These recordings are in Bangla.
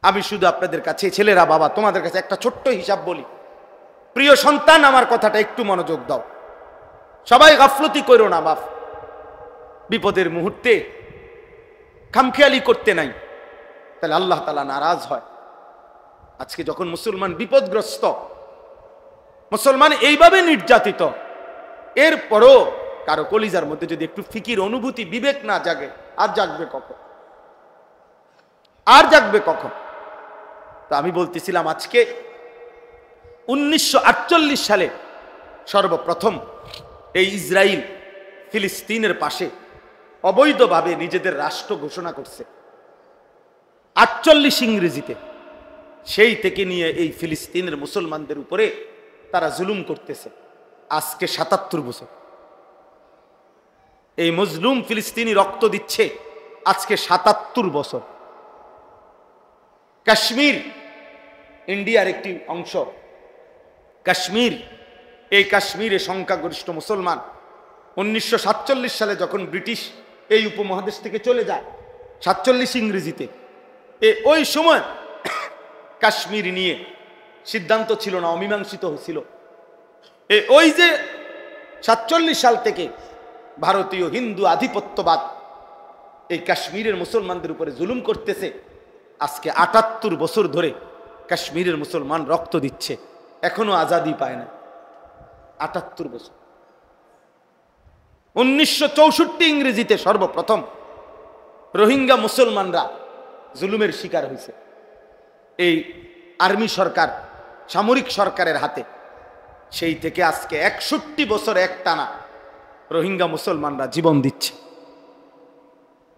আমি শুধু আপনাদের কাছে, ছেলেরা বাবা তোমাদের কাছে একটা ছোট্ট হিসাব বলি। প্রিয় সন্তান, আমার কথাটা একটু মনোযোগ দাও, সবাই গাফলতি করো না বাপ। বিপদের মুহূর্তে খামখেয়ালি করতে নাই, তাহলে আল্লাহ তাআলা নারাজ হয়। আজকে যখন মুসলমান বিপদগ্রস্ত, মুসলমান এইভাবে নির্যাতিত, এরপরও কারো কলিজার মধ্যে যদি একটু ফিকির, অনুভূতি, বিবেক না জাগে, আর জাগবে কখন? আর জাগবে কখন? তো আমি বলতেছিলাম, আজকে 1948 সালে সর্বপ্রথম এই ইসরায়েল ফিলিস্তিনের পাশে অবৈধভাবে নিজেদের রাষ্ট্র ঘোষণা করছে 48 ইংরেজিতে। সেই থেকে নিয়ে এই ফিলিস্তিনের মুসলমানদের উপরে তারা জুলুম করতেছে আজকে 77 বছর। এই মজলুম ফিলিস্তিনি রক্ত দিচ্ছে আজকে 77 বছর। কাশ্মীর ইন্ডিয়ার একটি অংশ, কাশ্মীর, এই কাশ্মীরে সংখ্যাগরিষ্ঠ মুসলমান। 1947 সালে যখন ব্রিটিশ এই উপমহাদেশ থেকে চলে যায়, 47 ইংরেজিতে, ওই সময় কাশ্মীর নিয়ে সিদ্ধান্ত ছিল না, অমীমাংসিত হয়েছিল। ওই যে 47 সাল থেকে ভারতীয় হিন্দু আধিপত্যবাদ এই কাশ্মীরের মুসলমানদের উপরে জুলুম করতেছে। আজকে 78 বছর ধরে কাশ্মীরের মুসলমান রক্ত দিচ্ছে, এখনো আজাদি পায় না। 78 বছর। 1964 ইংরেজিতে সর্বপ্রথম রোহিঙ্গা মুসলমানরা জুলুমের শিকার হয়েছে এই আর্মি সরকার, সামরিক সরকারের হাতে। সেই থেকে আজকে 61 বছর একটানা রোহিঙ্গা মুসলমানরা জীবন দিচ্ছে।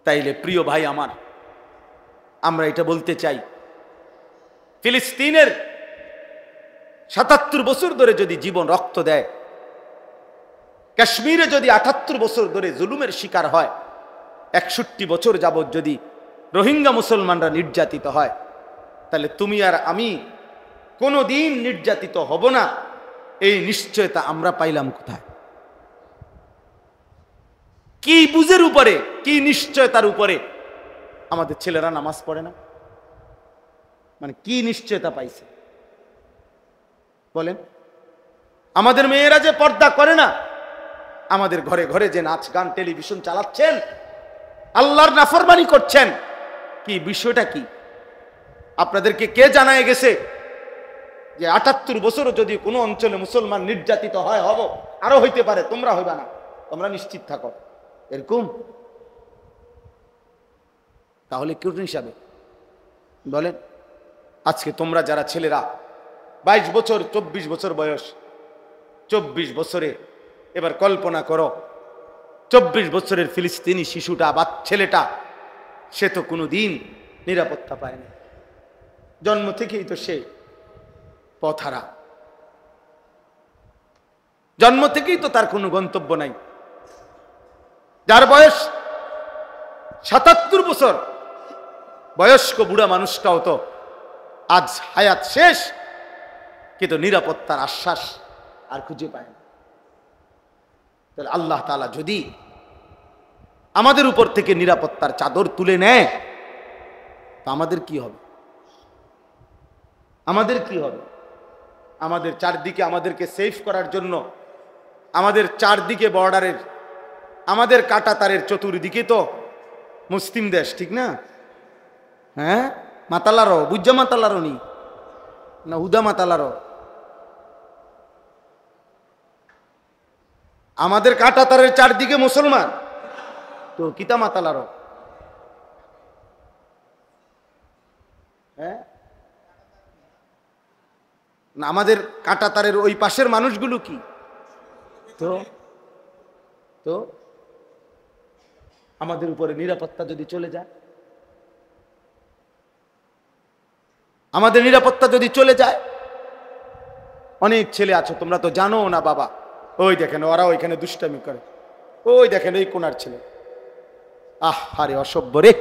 তাইলে প্রিয় ভাই আমার, আমরা এটা বলতে চাই, ফিলিস্তিনের 77 বছর ধরে যদি জীবন রক্ত দেয়, কাশ্মীরে যদি 78 বছর ধরে জুলুমের শিকার হয়, 61 বছর যাবৎ যদি রোহিঙ্গা মুসলমানরা নির্যাতিত হয়, তাহলে তুমি আর আমি কোনোদিন নির্যাতিত হব না, এই নিশ্চয়তা আমরা পাইলাম কোথায়? কি বুঝের উপরে, কি নিশ্চয়তার উপরে আমাদের ছেলেরা নামাজ পড়ে না? মানে কি নিশ্চয়তা পাইছে বলেন? আমাদের মেয়েরা যে পর্দা করে না, আমাদের ঘরে ঘরে যে নাচ গান টেলিভিশন চালাচ্ছেন, আল্লাহর নাফরমানি করছেন, কি বিষয়টা কি? আপনাদেরকে কে জানায় গেছে যে 78 বছরও যদি কোনো অঞ্চলে মুসলমান নির্যাতিত হয়, হব, আরো হইতে পারে, তোমরা হইবা না, তোমরা নিশ্চিত থাকো, এরকম? তাহলে কোন হিসাবে বলেন? আজকে তোমরা যারা ছেলেরা 22 বছর 24 বছর বয়স, 24 বছরে এবার কল্পনা করো, 24 বছরের ফিলিস্তিনি শিশুটা বা ছেলেটা, সে তো কোনোদিন নিরাপত্তা পায় না, জন্ম থেকেই তো সে পথহারা, জন্ম থেকেই তো তার কোনো গন্তব্য নাই। যার বয়স 77 বছর, বয়স্ক বুড়া মানুষটাও তো আজ হায়াত শেষ, কিন্তু নিরাপত্তার আশ্বাস আর খুঁজে পায় না। তাহলে আল্লাহ তাআলা যদি আমাদের উপর থেকে নিরাপত্তার চাদর তুলে নেয়, তো আমাদের কি হবে? আমাদের কি হবে? আমাদের চারদিকে আমাদেরকে সেফ করার জন্য, আমাদের চারদিকে বর্ডারের, আমাদের কাঁটা তারের চতুর্দিকে তো মুসলিম দেশ, ঠিক না? হ্যাঁ, মাতালারো, বুজ্জা মাতালারো নি না হুদা মাতালারো? আমাদের কাঁটা তারের চারদিকে মুসলমান, তো কিতা মাতালারো? হ্যাঁ, না আমাদের কাঁটা তারের ওই পাশের মানুষগুলো কি? তো তো আমাদের উপরে নিরাপত্তা যদি চলে যায়, আমাদের নিরাপত্তা যদি চলে যায়, অনেক ছেলে আছে, তোমরা তো জানো না বাবা, ওই দেখেন ওরা ওইখানে দুষ্টামি করে, ওই দেখেন এই কোনার ছেলে, আহারে অসভ্য রে!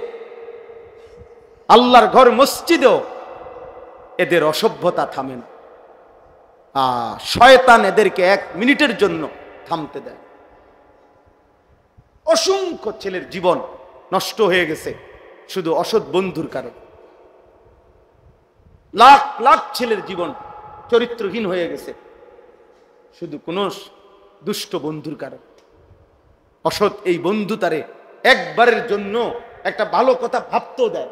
আল্লাহর ঘর মসজিদেও এদের অসভ্যতা থামে না। শয়তান এদেরকে 1 মিনিটের জন্য থামতে দেয়। অসংখ্য ছেলের জীবন নষ্ট হয়ে গেছে শুধু অসৎ বন্ধুর কারণে। লাখ লাখ ছেলের জীবন চরিত্রহীন হয়ে গেছে শুধু কোন দুষ্ট বন্ধুর কারণে। অসৎ এই বন্ধু তারে একবারের জন্য একটা ভালো কথা ভাবতেও দেয়,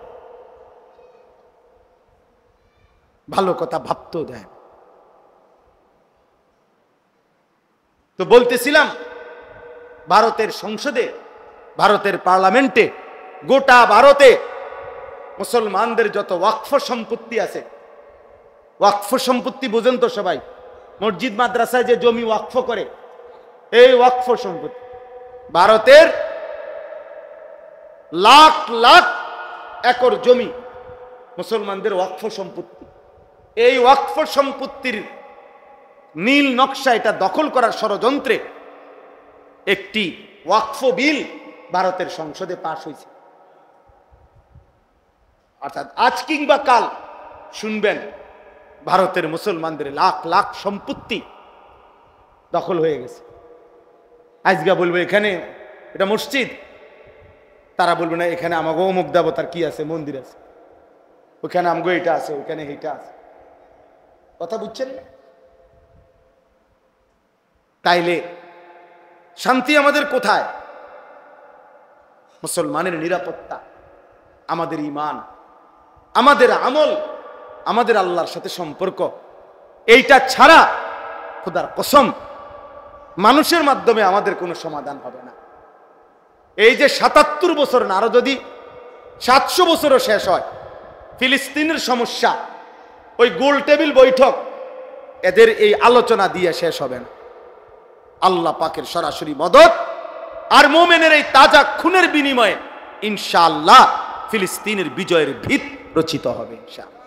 ভালো কথা ভাবতেও দেয়। তো বলতেছিলাম, ভারতের সংসদে, ভারতের পার্লামেন্টে, গোটা ভারতে মুসলমানদের যত ওয়াকফ সম্পত্তি আছে, ওয়াকফ সম্পত্তি বোঝেন তো সবাই, মসজিদ মাদ্রাসায় যে জমি ওয়াকফ করে, এই ওয়াকফ সম্পত্তি ভারতের লাখ লাখ একর জমি মুসলমানদের ওয়াকফ সম্পত্তি। এই ওয়াকফ সম্পত্তির নীল নকশা এটা দখল করার ষড়যন্ত্রে একটি ওয়াকফ বিল ভারতের সংসদে পাশ হয়েছে। অর্থাৎ আজ কিংবা কাল শুনবেন ভারতের মুসলমানদের লাখ লাখ সম্পত্তি দখল হয়ে গেছে। আজকে বলবো এখানে এটা মসজিদ, তারা বলবে না এখানে আমাকে অমুক দেবতার কি আছে, মন্দির আছে, ওখানে আমগো এটা আছে, ওখানে এটা আছে। কথা বুঝছেন? তাইলে শান্তি আমাদের কোথায়? মুসলমানের নিরাপত্তা, আমাদের ঈমান, আমাদের আমল, আমাদের আল্লাহর সাথে সম্পর্ক, এইটা ছাড়া খোদার কসম মানুষের মাধ্যমে আমাদের কোনো সমাধান হবে না। এই যে ৭৭ বছর না, আরো যদি ৭০০ বছরও শেষ হয়, ফিলিস্তিনের সমস্যা ওই গোল টেবিল বৈঠক এদের এই আলোচনা দিয়ে শেষ হবে না। আল্লাহ পাকের সরাসরি মদদ আর মোমেনের এই তাজা খুনের বিনিময়ে ইনশাআল্লাহ ফিলিস্তিনের বিজয়ের ভিত রচিত হবে, ইনশাআল্লাহ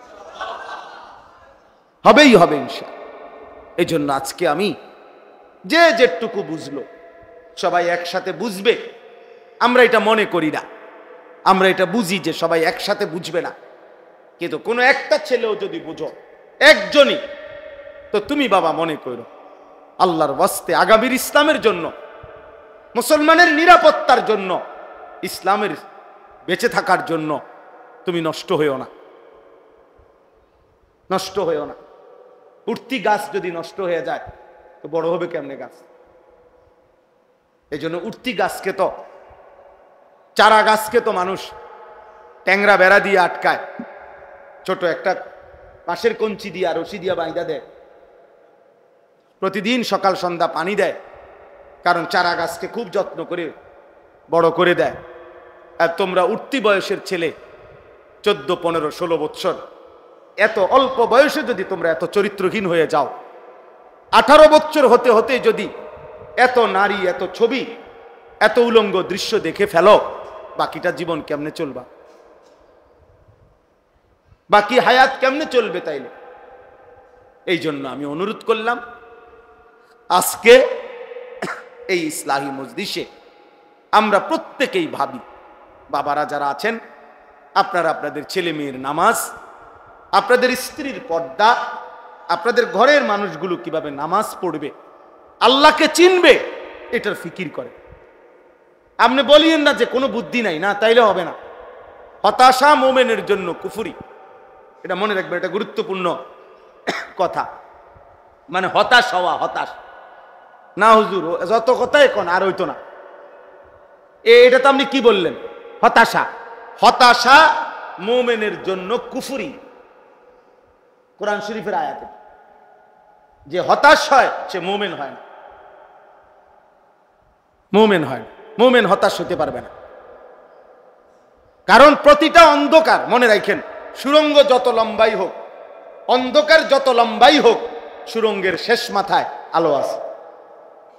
হবেই হবে ইনশাআল্লাহ। এই জন্য আজকে আমি যে যেটুকু বুঝলো সবাই একসাথে বুঝবে, আমরা এটা মনে করি না, আমরা এটা বুঝি যে সবাই একসাথে বুঝবে না, কিন্তু কোনো একটা ছেলেও যদি বুঝো, একজনই, তো তুমি বাবা মনে করো আল্লাহর ওয়াস্তে আগামীর ইসলামের জন্য, মুসলমানের নিরাপত্তার জন্য, ইসলামের বেঁচে থাকার জন্য তুমি নষ্ট হইও না, নষ্ট হইও না। উঠতি গাছ যদি নষ্ট হয়ে যায় তো বড় হবে কেমনে গাছ? এই জন্য উঠতি গাছকে তো, চারা গাছকে তো মানুষ ট্যাংরা বেড়া দিয়ে আটকায়, ছোট একটা পাশের কঞ্চি দিয়ে রশি দিয়ে বাইন্ধা দেয়, প্রতিদিন সকাল সন্ধ্যা পানি দেয়, কারণ চারা গাছকে খুব যত্ন করে বড় করে দেয়। আর তোমরা উঠতি বয়সের ছেলে, 14, 15, 16 বৎসর, এত অল্প বয়সে যদি তোমরা এত চরিত্রহীন হয়ে যাও, 18 বৎসর হতে হতে যদি এত নারী, এত ছবি, এত উলঙ্গ দৃশ্য দেখে ফেলো, বাকিটা জীবন কেমনে চলবা? বাকি হায়াত কেমনে চলবে? তাইলে এই জন্য আমি অনুরোধ করলাম, আজকে এই ইসলাহি মজলিসে আমরা প্রত্যেকেই ভাবি, বাবারা যারা আছেন আপনারা আপনাদের ছেলে মেয়ের নামাজ, আপনাদের স্ত্রীর পর্দা, আপনাদের ঘরের মানুষগুলো কিভাবে নামাজ পড়বে, আল্লাহকে চিনবে, এটার ফিকির করে। আপনি বলিয়েন না যে কোনো বুদ্ধি নাই, না, তাইলে হবে না। হতাশা মোমেনের জন্য কুফরি, এটা মনে রাখবেন, এটা গুরুত্বপূর্ণ কথা। মানে হতাশ হওয়া, হতাশ না হুজুর, যত কথাই কোন আর হইতো না, এটা তো আপনি কি বললেন? হতাশা। হতাশা মোমেনের জন্য কুফরি। কোরআন শরীফের আয়াতে যে হতাশ হয় সে মোমেন হয় না, মোমেন হয় না, মোমেন হতাশ হতে পারবে না। কারণ প্রতিটা অন্ধকার, মনে রাখেন, সুরঙ্গ যত লম্বাই হোক, অন্ধকার যত লম্বাই হোক, সুরঙ্গের শেষ মাথায় আলো আছে,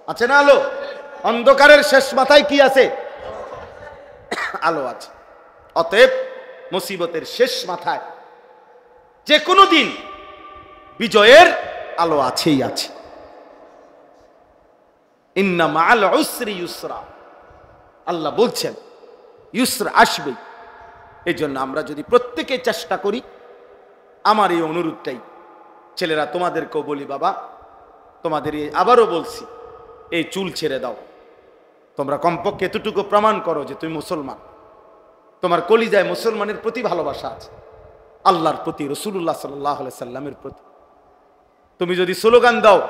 আছে না আলো? অন্ধকারের শেষ মাথায় কি আছে? আলো আছে। অতএব মুসিবতের শেষ মাথায় যে কোনো দিন বিজয়ের আলো আছেই আছে। ইন্না মাআল উসরি ইউসরা, আল্লাহ বলছেন ইউসর আসবেই। এই জন্য আমরা যদি প্রত্যেকে চেষ্টা করি, আমার এই অনুরোধটাই, ছেলেরা তোমাদেরকেও বলি, বাবা তোমাদের আবারও বলছি, এই চুল ছেড়ে দাও। তোমরা কমপক্ষে এতটুকু প্রমাণ করো যে তুমি মুসলমান, তোমার কলিজায় মুসলমানের প্রতি ভালোবাসা আছে। আল্লাহর প্রতি, রাসূলুল্লাহ সাল্লাল্লাহু আলাইহি সাল্লামের প্রতি। তুমি যদি স্লোগান দাও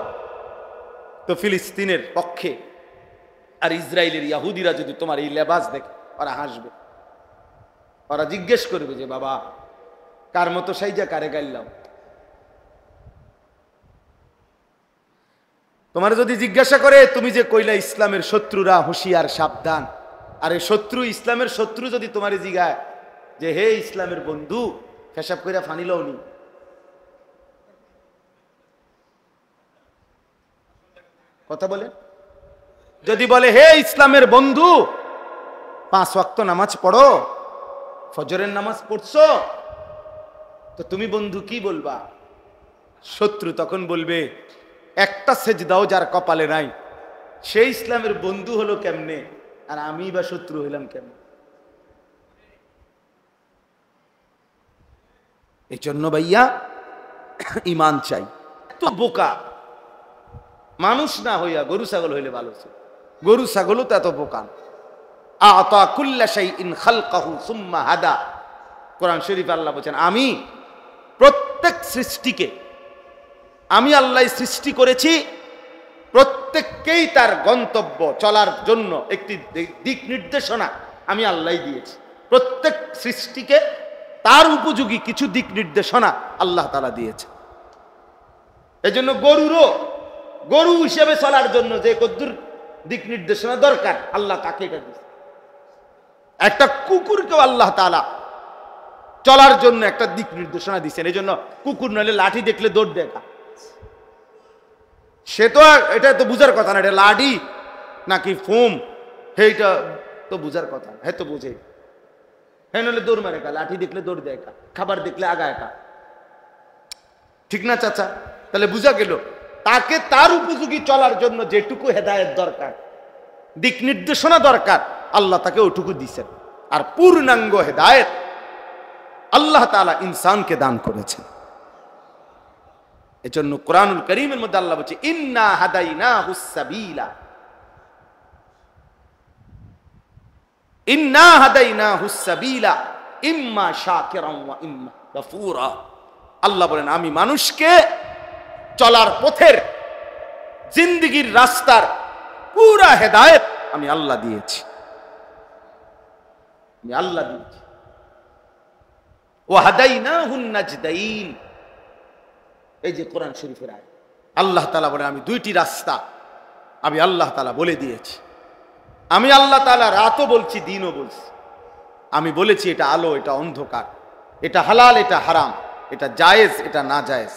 তো ফিলিস্তিনের পক্ষে, আর ইসরায়েলের ইহুদিরা যদি তোমার এই লেবাস দেখে ওরা হাসবে, ওরা জিজ্ঞেস করবে যে বাবা কার মতো সাইজা কারে গাইলাম। তোমার যদি জিজ্ঞাসা করে তুমি যে কইলা ইসলামের শত্রুরা হুঁশিয়ার সাবধান, আরে শত্রু, ইসলামের শত্রু যদি তোমারে জিগায় যে হে ইসলামের বন্ধু পেশাব কইরা ফানি লওনি, কথা বলে, যদি বলে হে ইসলামের বন্ধু 5 ওয়াক্ত নামাজ পড়ো, ফজরের নামাজ পড়ছো, তো তুমি বন্ধু কি বলবা? শত্রু তখন বলবে একটা সেজদাও যার কপালে নাই সেই ইসলামের বন্ধু হলো কেমনে, আর আমি বা শত্রু হইলাম কেমনে? এই জন্য ভাইয়া ইমান চাই। তো বোকা মানুষ না হইয়া গরু ছাগল হইলে ভালো ছিল। গরু ছাগলও তো এত বোকা। আতা কুল্লা শাইইন খালকাহু সুম্মা হাদা, কোরআন শরীফ আল্লাহ বলেন আমি প্রত্যেক সৃষ্টিকে, আমি আল্লাহ সৃষ্টি করেছি, প্রত্যেককেই তার গন্তব্য চলার জন্য একটি দিক নির্দেশনা আমি আল্লাহ দিয়েছি। প্রত্যেক সৃষ্টিকে তার উপযোগী কিছু দিক নির্দেশনা আল্লাহ তাআলা দিয়েছে। এই জন্য গরু হিসেবে চলার জন্য যে কদ্দুর দিক নির্দেশনা দরকার আল্লাহ তাকে এটা দিয়েছে। একটা কুকুরকেও আল্লাহ তাআলা চলার জন্য একটা দিক নির্দেশনা দিচ্ছেন। এই জন্য কুকুর নইলে লাঠি দেখলে দৌড় দেখা, সে তো এটা তো বুঝার কথা না, এটা লাঠি নাকি ফোম সেইটা তো বুঝার কথা, হ্যাঁ তো বুঝে, হ্যাঁ নইলে দৌড় মারে কা, লাঠি দেখলে দৌড় দেয় কা, খাবার দেখলে আগা একা, ঠিক না চাচা? তাহলে বুঝা গেল তাকে তার উপযোগী চলার জন্য যেটুকু হেদায়েত দরকার, দিক নির্দেশনা দরকার, আল্লাহ তাকে ওটুকু দিচ্ছেন। আর পূর্ণাঙ্গ হেদায়েত আল্লাহ তাআলা ইনসানকে দান করেছেন। এজন্য কোরআনুল কারীমের মধ্যে আল্লাহ বলছে ইন্না হাদাইনাহুস সাবিলা, ইন্না হাদাইনাহুস সাবিলা ইম্মা শাকিরান ওয়া ইম্মা কাফুরা। আল্লাহ বলেন আমি মানুষকে চলার পথের, জিন্দেগীর রাস্তার পুরা হেদায়েত আমি আল্লাহ দিয়েছি, আমি আল্লাহ দিয়েছি। ওয়া হাদাইনাহুন নাজদাইন, এই যে কোরআন শরীফের আয়াত, আল্লাহ তাআলা বলেন আমি দুইটি রাস্তা আমি আল্লাহ তাআলা বলে দিয়েছি। আমি আল্লাহ তাআলা রাতও বলছি দিনও বলছি। আমি বলেছি এটা আলো এটা অন্ধকার, এটা হালাল এটা হারাম, এটা জায়েজ এটা না জায়েজ,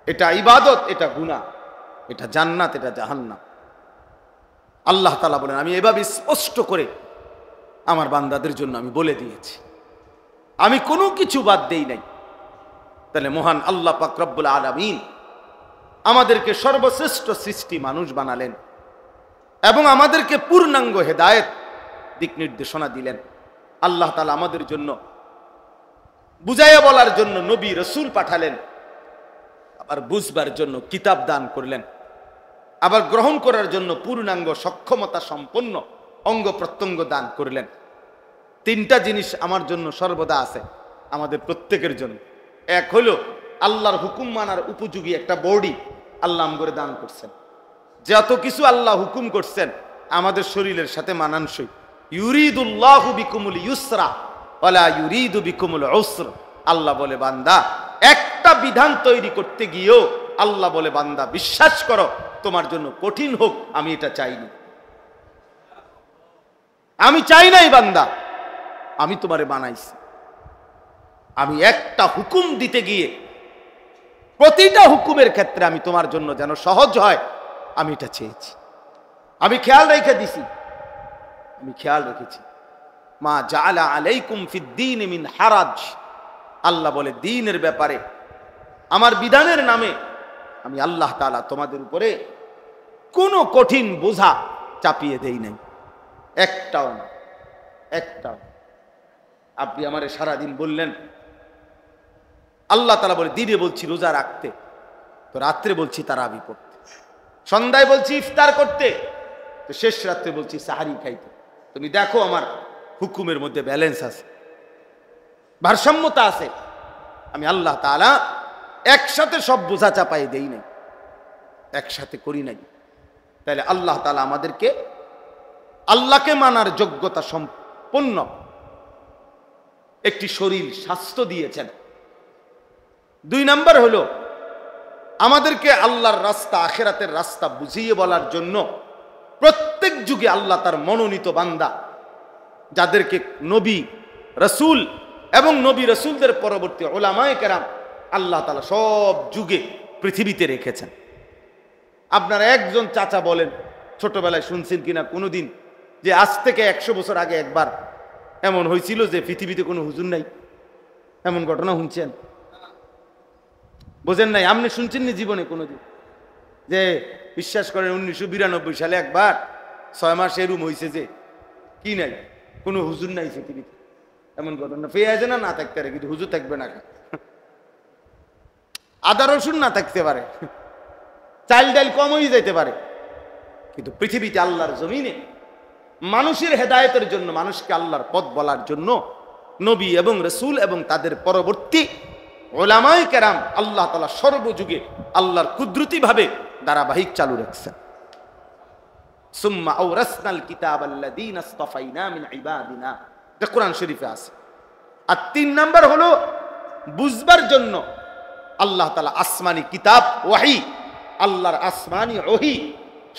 এটা ইবাদত এটা গুনাহ, এটা জান্নাত এটা জাহান্নাম। আল্লাহ তাআলা বলেন আমি এভাবে স্পষ্ট করে আমার বান্দাদের জন্য আমি বলে দিয়েছি, আমি কোনো কিছু বাদ দেই নাই। তাহলে মহান আল্লাহ পাক রব্বুল আলামিন আমাদেরকে সর্বশ্রেষ্ঠ সৃষ্টি মানুষ বানালেন এবং আমাদেরকে পূর্ণাঙ্গ হেদায়েত দিক নির্দেশনা দিলেন। আল্লাহ তাআলা আমাদের জন্য বুঝাইয়া বলার জন্য নবী রাসূল পাঠালেন, আবার বুঝবার জন্য কিতাব দান করলেন, আবার গ্রহণ করার জন্য পূর্ণাঙ্গ সক্ষমতা সম্পন্ন অঙ্গ প্রত্যঙ্গ দান করলেন। তিনটা জিনিস আমার জন্য সর্বদা আছে, আমাদের প্রত্যেকের জন্য। এক হলো আল্লাহর হুকুম মানার উপযোগী একটা বডি আল্লাহ আমগরে দান করছেন। যত কিছু আল্লাহ হুকুম করছেন আমাদের শরীরের সাথে মানানসই। ইউরিদুল্লাহু বিকুমুল ইউসরা ওয়ালা ইউরিদু বিকুমুল উসর। আল্লাহ বলে বান্দা একটা বিধান তৈরি করতে গিয়েও আল্লাহ বলে বান্দা বিশ্বাস করো তোমার জন্য কঠিন হোক আমি এটা চাইনি, আমি চাই নাই বান্দা, আমি তোমারে বানাইছি। আমি একটা হুকুম দিতে গিয়ে প্রতিটা হুকুমের ক্ষেত্রে আমি তোমার জন্য যেন সহজ হয় আমি এটা চেয়েছি, আমি খেয়াল রেখে দিছি, আমি খেয়াল রেখেছি। মা জাআলা আলাইকুম ফিদ্দীন মিন হারাজ। আল্লাহ বলে দ্বীনের ব্যাপারে আমার বিধানের নামে আমি আল্লাহ তাআলা তোমাদের উপরে কোনো কঠিন বোঝা চাপিয়ে দেই নাই, একটাও না, একটাও। আপনি আমারে সারাদিন বললেন, আল্লাহ তাআলা বলে দিনে বলছি রোজা রাখতে, তো রাত্রে বলছি তারাবি পড়তে, সন্ধ্যায় বলছি ইফতার করতে, তো শেষ রাত্রে বলছি সাহারি খাইতে। তুমি দেখো আমার হুকুমের মধ্যে ব্যালেন্স আছে। ভারসাম্যতা আছে। আমি আল্লাহ তাআলা একসাথে সব বোঝা চাপাই দেই নাই, একসাথে করি নাই। তাহলে আল্লাহ তাআলা আমাদেরকে আল্লাহকে মানার যোগ্যতা সম্পন্ন একটি শরীর স্বাস্থ্য দিয়েছেন। 2 নাম্বার হলো আমাদেরকে আল্লাহর রাস্তা, আখিরাতের রাস্তা বুঝিয়ে বলার জন্য প্রত্যেক যুগে আল্লাহ তার মনোনীত বান্দা, যাদেরকে নবী রাসূল এবং নবী রাসূলদের পরবর্তী উলামায়ে কেরাম আল্লাহ তাআলা সব যুগে পৃথিবীতে রেখেছেন। আপনারা একজন চাচা বলেন, ছোটবেলায় শুনছেন কিনা কোনোদিন যে আজ থেকে 100 বছর আগে একবার এমন হয়েছিল যে পৃথিবীতে কোনো হুজুর নাই? এমন ঘটনা শুনছেন? বোঝেন নাই? আপনি শুনছেন না জীবনে কোনোদিন যে বিশ্বাস করেন 1992 সালে একবার 6 মাস এরুম হয়েছে যে কি নাই, কোনো হুজুর নাই পৃথিবীতে? এমন ঘটনা পেয়ে না না থাকতে পারে, কিন্তু হুজুর থাকবে না। আদা রসুন না থাকতে পারে, চাল ডাল কম হয়ে যেতে পারে, কিন্তু পৃথিবীতে আল্লাহর জমিনে মানুষের হেদায়েতের জন্য, মানুষকে আল্লাহর পথ বলার জন্য নবী এবং রাসূল এবং তাদের পরবর্তী উলামায়ে কেরাম আল্লাহ তাআলা সর্বযুগে আল্লাহর কুদরতি ভাবে ধারাবাহিক চালু রাখছেন। সুম্মা আওরাসনাল কিতাবাল্লাযীনা ইসতাফাইনা মিন ইবাদিনা, এটা কোরআন শরীফে আছে। আর 3 নাম্বার হলো বুঝবার জন্য আল্লাহ তাআলা আসমানি কিতাব ওয়াহী, আল্লাহর আসমানি ওহী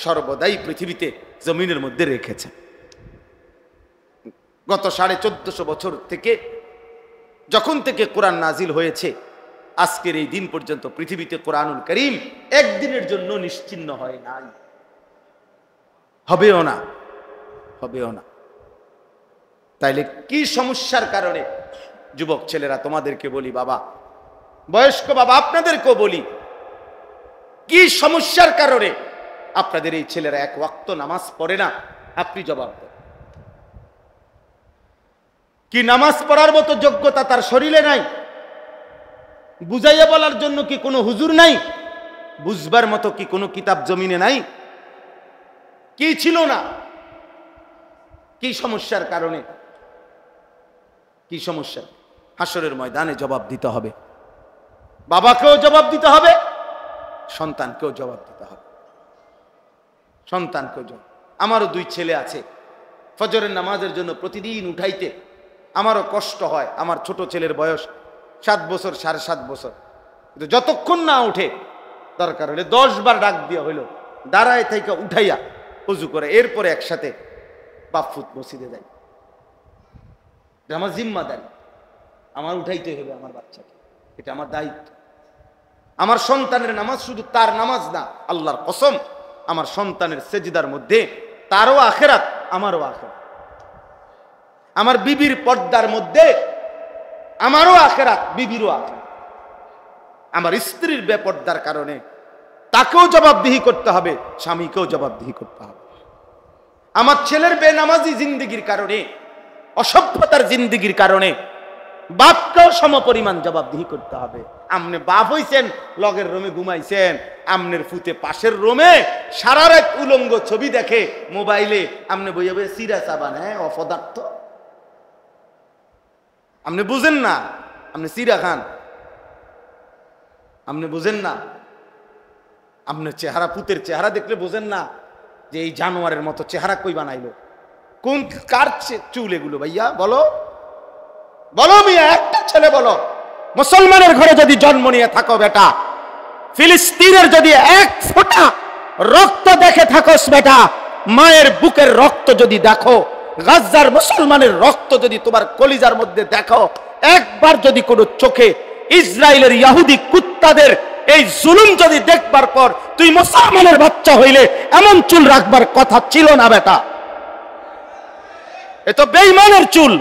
সর্বদাই পৃথিবীতে জমিনের মধ্যে রেখেছেন। গত 1450 বছর থেকে যখন থেকে কোরআন নাজিল হয়েছে আজকের এই দিন পর্যন্ত পৃথিবীতে কোরআনুল কারীম একদিনের জন্য নিশ্চিহ্ন হয় নাই, হবেও না, হবেও না। তাইলে কি সমস্যার কারণে? যুবক ছেলেরা তোমাদেরকে বলি, বাবা বয়স্ক বাবা আপনাদেরকেও বলি, কি সমস্যার কারণে আপনাদের এই ছেলেরা 1 ওয়াক্ত নামাজ পড়ে না? আপনি জবাব দেন। কি নামাজ পড়ার মতো যোগ্যতা তার শরীরে নাই? বুঝাইয়া বলার জন্য কি কোনো হুজুর নাই? বুঝবার মতো কি কোনো কিতাব জমিনে নাই? কি ছিল না? কি সমস্যার কারণে? কি সমস্যা? হাসরের ময়দানে জবাব দিতে হবে, বাবাকেও জবাব দিতে হবে, সন্তানকেও জবাব দিতে হবে, সন্তানকেও জবাব। আমারও 2 ছেলে আছে, ফজরের নামাজের জন্য প্রতিদিন উঠাইতে আমারও কষ্ট হয়। আমার ছোট ছেলের বয়স 7 বছর, 7.5 বছর, কিন্তু যতক্ষণ না উঠে দরকার হলে 10 বার ডাক দিয়া হইল দাঁড়ায় থেকে উঠাইয়া ওযু করে এরপরে একসাথে বাপফুত মসজিদে যাই। এটা আমার জিম্মাদারি, আমার উঠাইতে হবে আমার বাচ্চাকে, এটা আমার দায়িত্ব। আমার সন্তানের নামাজ শুধু তার নামাজ না, আল্লাহর কসম আমার সন্তানের সেজদার মধ্যে তারও আখিরাত আমারও আখিরাত, আমার বিবির পর্দার মধ্যে আমারও আখিরাত বিবিরও আখিরাত। আমার স্ত্রীর বেপর্দার কারণে তাকেও জবাবদিহি করতে হবে, স্বামীকেও জবাবদিহি করতে হবে। আমার ছেলের বেনামাজি জিন্দেগির কারণে, অসভ্যতার জিন্দেগির কারণে বাপকেও সমপরিমাণ জবাবদিহি করতে হবে। আমনে বাপ হইছেন, লগের রুমে ঘুমাইছেন, আমনের ফুতে পাশের রুমে সারা রাত উলঙ্গ ছবি দেখে মোবাইলে, আমনে বইয়া বইয়া সিরা চাবান, হ্যাঁ অপদার্থ। আপনি বুঝেন না, আপনি সিরা খান, আপনি বুঝেন না। আপনার চেহারা, পুতের চেহারা দেখলে বোঝেন না যে এই জানোয়ারের মতো চেহারা কই বানাইলো? কোন কার চুল এগুলো ভাইয়া? বলো বলো মিয়া, একটা ছেলে বলো। মুসলমানের ঘরে যদি জন্ম নিয়ে থাকো বেটা, ফিলিস্তিনের যদি 1 ফোঁটা রক্ত দেখে থাকোস বেটা, মায়ের বুকের রক্ত যদি দেখো, গাজার মুসলমানের রক্ত যদি তোমার কলিজার মধ্যে দেখো, একবার যদি কোনো চোখে ইসরায়েলের ইহুদি কুত্তাদের এই জুলুম যদি দেখবার পর তুই মুসলমানের বাচ্চা হইলে এমন চুল রাখবার কথা ছিল না বেটা। এ তো বেঈমানের চুল,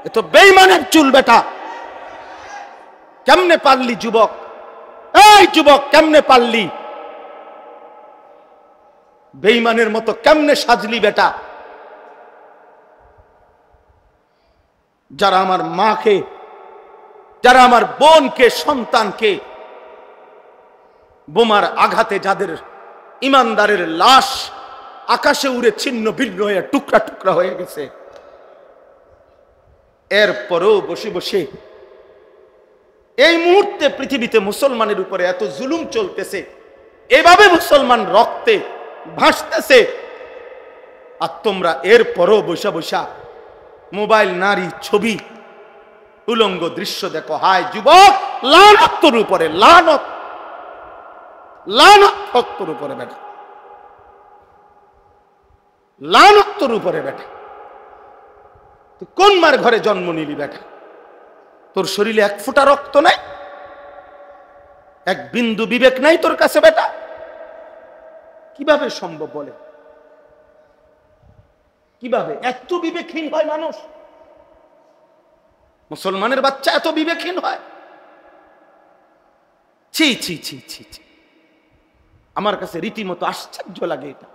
এ তো বেঈমানের চুল বেটা। কেমনে পারলি যুবক? এই যুবক কেমনে পারলি? বেঈমানের মতো কেমনে সাজলি বেটা? যারা আমার মাকে, যারা আমার বোনকে, সন্তানকে বোমার আঘাতে, যাদের ইমানদারের লাশ আকাশে উড়ে ছিন্ন ভিন্ন হয়ে টুকরা টুকরা হয়ে গেছে, এরপরেও বসে বসে এই মুহূর্তে পৃথিবীতে মুসলমানের উপরে এত জুলুম চলতেছে, এভাবে মুসলমান রক্তে ভাসতেছে, আর তোমরা এরপরেও বসা বসা মোবাইল, নারী, ছবি, উলঙ্গ দৃশ্য দেখো। হায় যুবক, লানত তোর উপরে, লানত, লানত তোর উপরে বেটা, লানত তোর উপরে বেটা। তুই কোন মার ঘরে জন্ম নিলি বেটা? তোর শরীরে এক ফোঁটা রক্ত নাই, এক বিন্দু বিবেক নাই তোর কাছে বেটা? কিভাবে সম্ভব বলে? কিভাবে এত বিবেকহীন হয় মানুষ? মুসলমানের বাচ্চা এত বিবেকহীন হয়? ছি ছি ছি ছি ছি, আমার কাছে রীতিমতো আশ্চর্য লাগে এটা।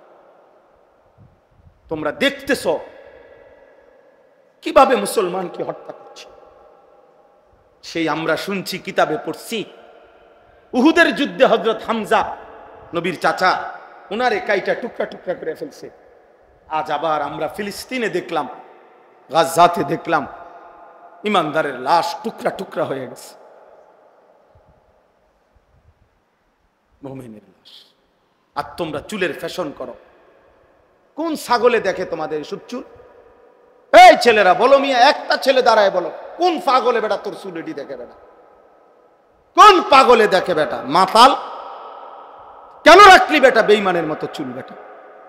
তোমরা দেখতেছ কিভাবে মুসলমানকে হত্যা করছে। সেই আমরা শুনছি, কিতাবে পড়ছি, উহুদের যুদ্ধে হযরত হামজা, নবীর চাচা, ওনারে কাইটা টুকরা টুকরা করে ফেলছে। আজ আবার আমরা ফিলিস্তিনে দেখলাম, গাজাতে দেখলাম, ইমানদারের লাশ টুকরা টুকরা হয়ে গেছে। মুমিনের লাশ। আর তোমরা চুলের ফ্যাশন করো। কোন ছাগলে দেখে তোমাদের এসব চুল? এই ছেলেরা বলো মিয়া, একটা ছেলে দাঁড়ায় বলো, কোন পাগলে বেটা তোর চুল এটি দেখে বেটা? কোন পাগলে দেখে বেটা? মাতাল কেন রাখলি বেটা বেঈমানের মতো চুল বেটা?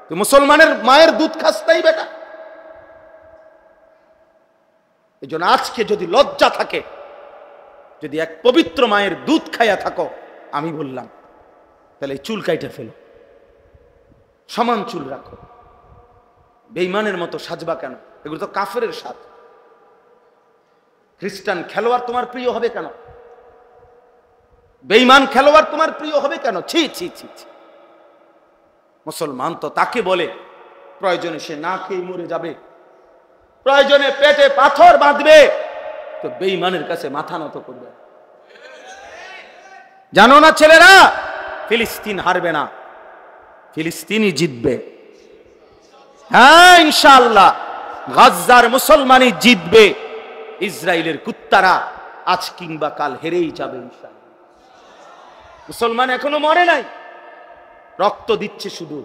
তুই মুসলমানের মায়ের দুধ খাস তাই বেটা? এই জন্য আজকে যদি লজ্জা থাকে, যদি এক পবিত্র মায়ের দুধ খাইয়া থাকো, আমি বললাম তাহলে চুল কাইটা ফেলো, সমান চুল রাখো। বেঈমানের মতো সাজবা কেন? এগুলো তো কাফেরের সাজ। খ্রিস্টান খেলোয়াড় তোমার প্রিয় হবে কেন? বেঈমান খেলোয়াড় তোমার প্রিয় হবে কেন? ছি ছি ছি ছি। মুসলমান তো তাকে বলে প্রয়োজনে সে না খেয়ে মরে যাবে, প্রয়োজনে পেটে পাথর বাঁধবে, তো বেঈমানের কাছে মাথা নত করবে। জানো না ছেলেরা, ফিলিস্তিন হারবে না, ফিলিস্তিনই জিতবে। হ্যাঁ ইনশাআল্লাহ, গাজার মুসলমানই জিতবে। ইসরায়েলের কুত্তারা আজ কিংবা কাল হেরেই যাবে ইনশাআল্লাহ। মুসলমান এখনো মরে নাই, রক্ত দিচ্ছে, শুধু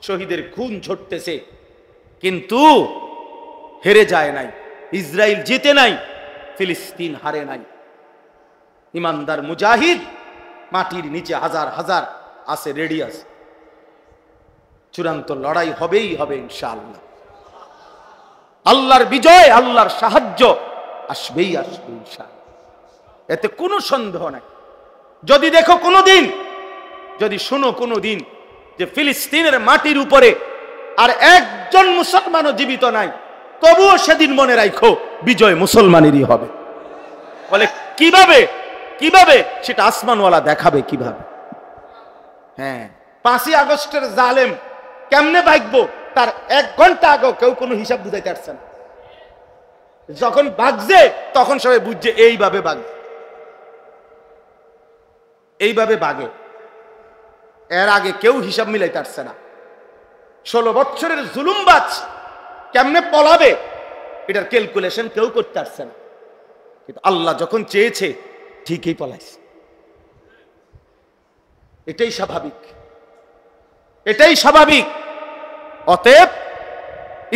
শহীদের খুন ঝরতেছে, কিন্তু হেরে যায় নাই। ইসরায়েল জিতে নাই, ফিলিস্তিন হারে নাই। ইমানদার মুজাহিদ মাটির নিচে হাজার হাজার আছে, রেডি আছে। চূড়ান্ত লড়াই হবেই হবে ইনশাআল্লাহ। আল্লাহর বিজয়, আল্লাহর সাহায্য আসবেই আসবে ইনশাআল্লাহ, এতে কোনো সন্দেহ নাই। যদি দেখো কোনোদিন, যদি শুনো কোনোদিন যে ফিলিস্তিনের মাটির উপরে আর একজন মুসলমানও জীবিত নাই, তবুও সেদিন মনে রাখো বিজয় মুসলমানেরই হবে। বলে কিভাবে? কিভাবে সেটা আসমানওয়ালা দেখাবে কিভাবে। হ্যাঁ, 5ই আগস্টের জালেম কেমনে ভাগবো তার 1 ঘন্টা আগে কেউ কোনো হিসাব বুঝাইতে পারছে না। যখন ভাগছে তখন সবাই বুঝছে এইভাবে ভাগে, এইভাবে ভাগে। এর আগে কেউ হিসাব মিলাইতে পারছে না। 16 বছরের জুলুমবাজ কেমনে পলাবে এটার ক্যালকুলেশন কেউ করতে পারছে না। কিন্তু আল্লাহ যখন চেয়েছে ঠিকই পলাইছে। এটাই স্বাভাবিক, এটাই স্বাভাবিক। অতএব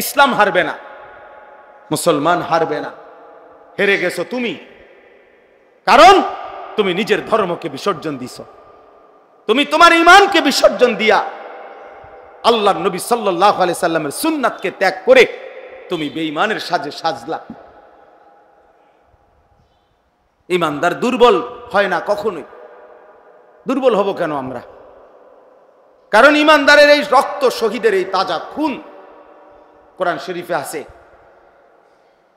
ইসলাম হারবে না, মুসলমান হারবে না। হেরে গেছো তুমি, কারণ তুমি নিজের ধর্মকে বিসর্জন দিছ। তুমি তোমার ঈমানকে বিসর্জন দিয়া আল্লাহর নবী সাল্লাল্লাহু আলাইহি সাল্লামের সুন্নাতকে ত্যাগ করে তুমি বেঈমানের সাজে সাজলা। ঈমানদার দুর্বল হয় না কখনোই। দুর্বল হব কেন আমরা? কারণ ঈমানদারের এই রক্ত, শহীদের এই তাজা খুন কোরআন শরীফে আছে।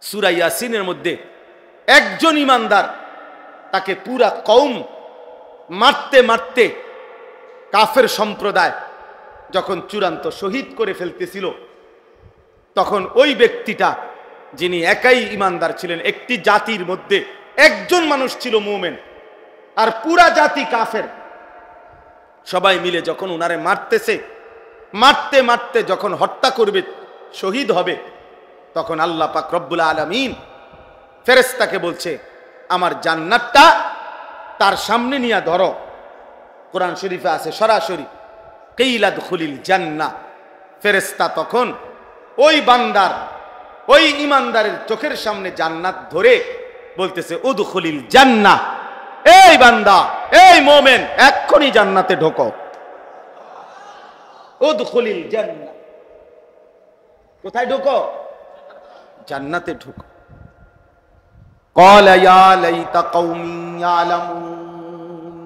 সূরা ইয়াসিনের মধ্যে একজন ঈমানদার, তাকে পুরা কওম মারতে মারতে কাফের সম্প্রদায় যখন চূড়ান্ত শহীদ করে ফেলতেছিল, তখন ওই ব্যক্তিটা, যিনি একাই ঈমানদার ছিলেন, একটি জাতির মধ্যে একজন মানুষ ছিল মুমিন, আর পুরা জাতি কাফের, সবাই মিলে যখন উনারে মারতেছে, মারতে মারতে যখন হত্যা করবে, শহীদ হবে, তখন আল্লাহ পাক রব্বুল আলামিন ফেরেশতাকে বলছে আমার জান্নাতটা তার সামনে নিয়ে ধরো। কোরআন শরীফে আছে সরাসরি কিলা দুখুলিল জান্নাহ। ফেরেশতা তখন ওই বান্দার, ওই ইমানদারের চোখের সামনে জান্নাত ধরে বলতেছে উদখুলিল জান্নাহ, এই বান্দা, এই মুমিন, এক্ষুনি জান্নাতে ঢোকো। উদখুলিল জান্নাহ, কোথায় ঢোকো? জান্নাতে ঢোকো। ক্বালা ইয়া লাইতা কওমি ইয়ালামুন।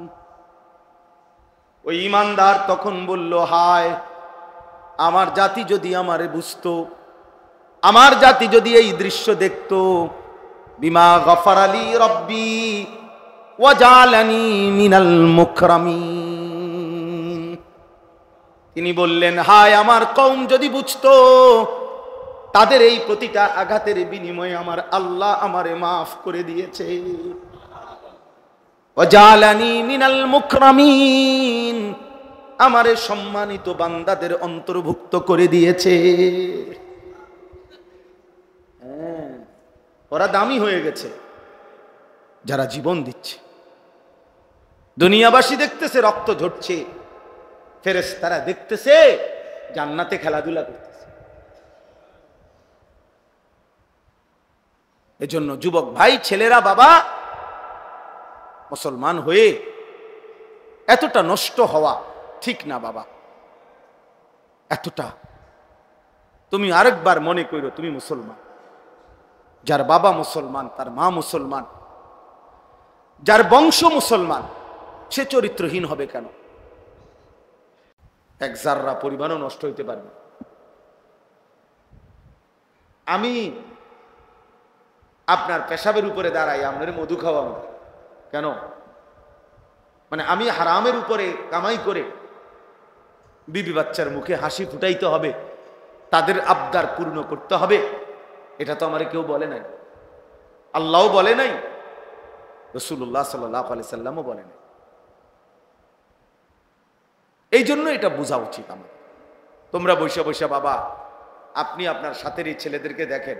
ওই ইমানদার তখন বলল, হায় আমার জাতি যদি আমারে বুঝতো, আমার জাতি যদি এই দৃশ্য দেখতো। বিমা গফারালি রব্বি ওয়া জালানি মিনাল মুকরামিন। তিনি বললেন, হায় আমার কওম যদি বুঝতো, তাদের এই প্রতিটা আঘাতের বিনিময়ে আমার আল্লাহ আমারে মাফ করে দিয়েছে। ওয়া জালানি মিনাল মুকরামিন, আমারে সম্মানিত বান্দাদের অন্তর্ভুক্ত করে দিয়েছে। ওরা দামি হয়ে গেছে যারা জীবন দিচ্ছে। দুনিয়াবাসী দেখতেছে রক্ত ঝরছে, ফেরেশতারা দেখতেছে জান্নাতে খেলাধুলা করতেছে। এজন্য যুবক ভাই, ছেলেরা, বাবা, মুসলমান হয়ে এতটা নষ্ট হওয়া ঠিক না বাবা। এতটা তুমি আরেকবার মনে করো তুমি মুসলমান। যার বাবা মুসলমান, তার মা মুসলমান, যার বংশ মুসলমান, সে চরিত্রহীন হবে কেন? এক জাররা পরিমাণও নষ্ট হইতে পারবে। আমি আপনার পেশাবের উপরে দাঁড়াই, আপনার মধু খাওয়াবো কেন? মানে আমি হারামের উপরে কামাই করে বিবি বাচ্চার মুখে হাসি ফুটাইতে হবে, তাদের আবদার পূর্ণ করতে হবে, এটা তো আমার কেউ বলে নাই। আল্লাহও বলে নাই, রাসূলুল্লাহ সাল্লাল্লাহু আলাইহি সাল্লামও বলে নাই। এই জন্য এটা বোঝা উচিত আমার। তোমরা বৈশা বৈশা বাবা, আপনি আপনার সাথের এই ছেলেদেরকে দেখেন,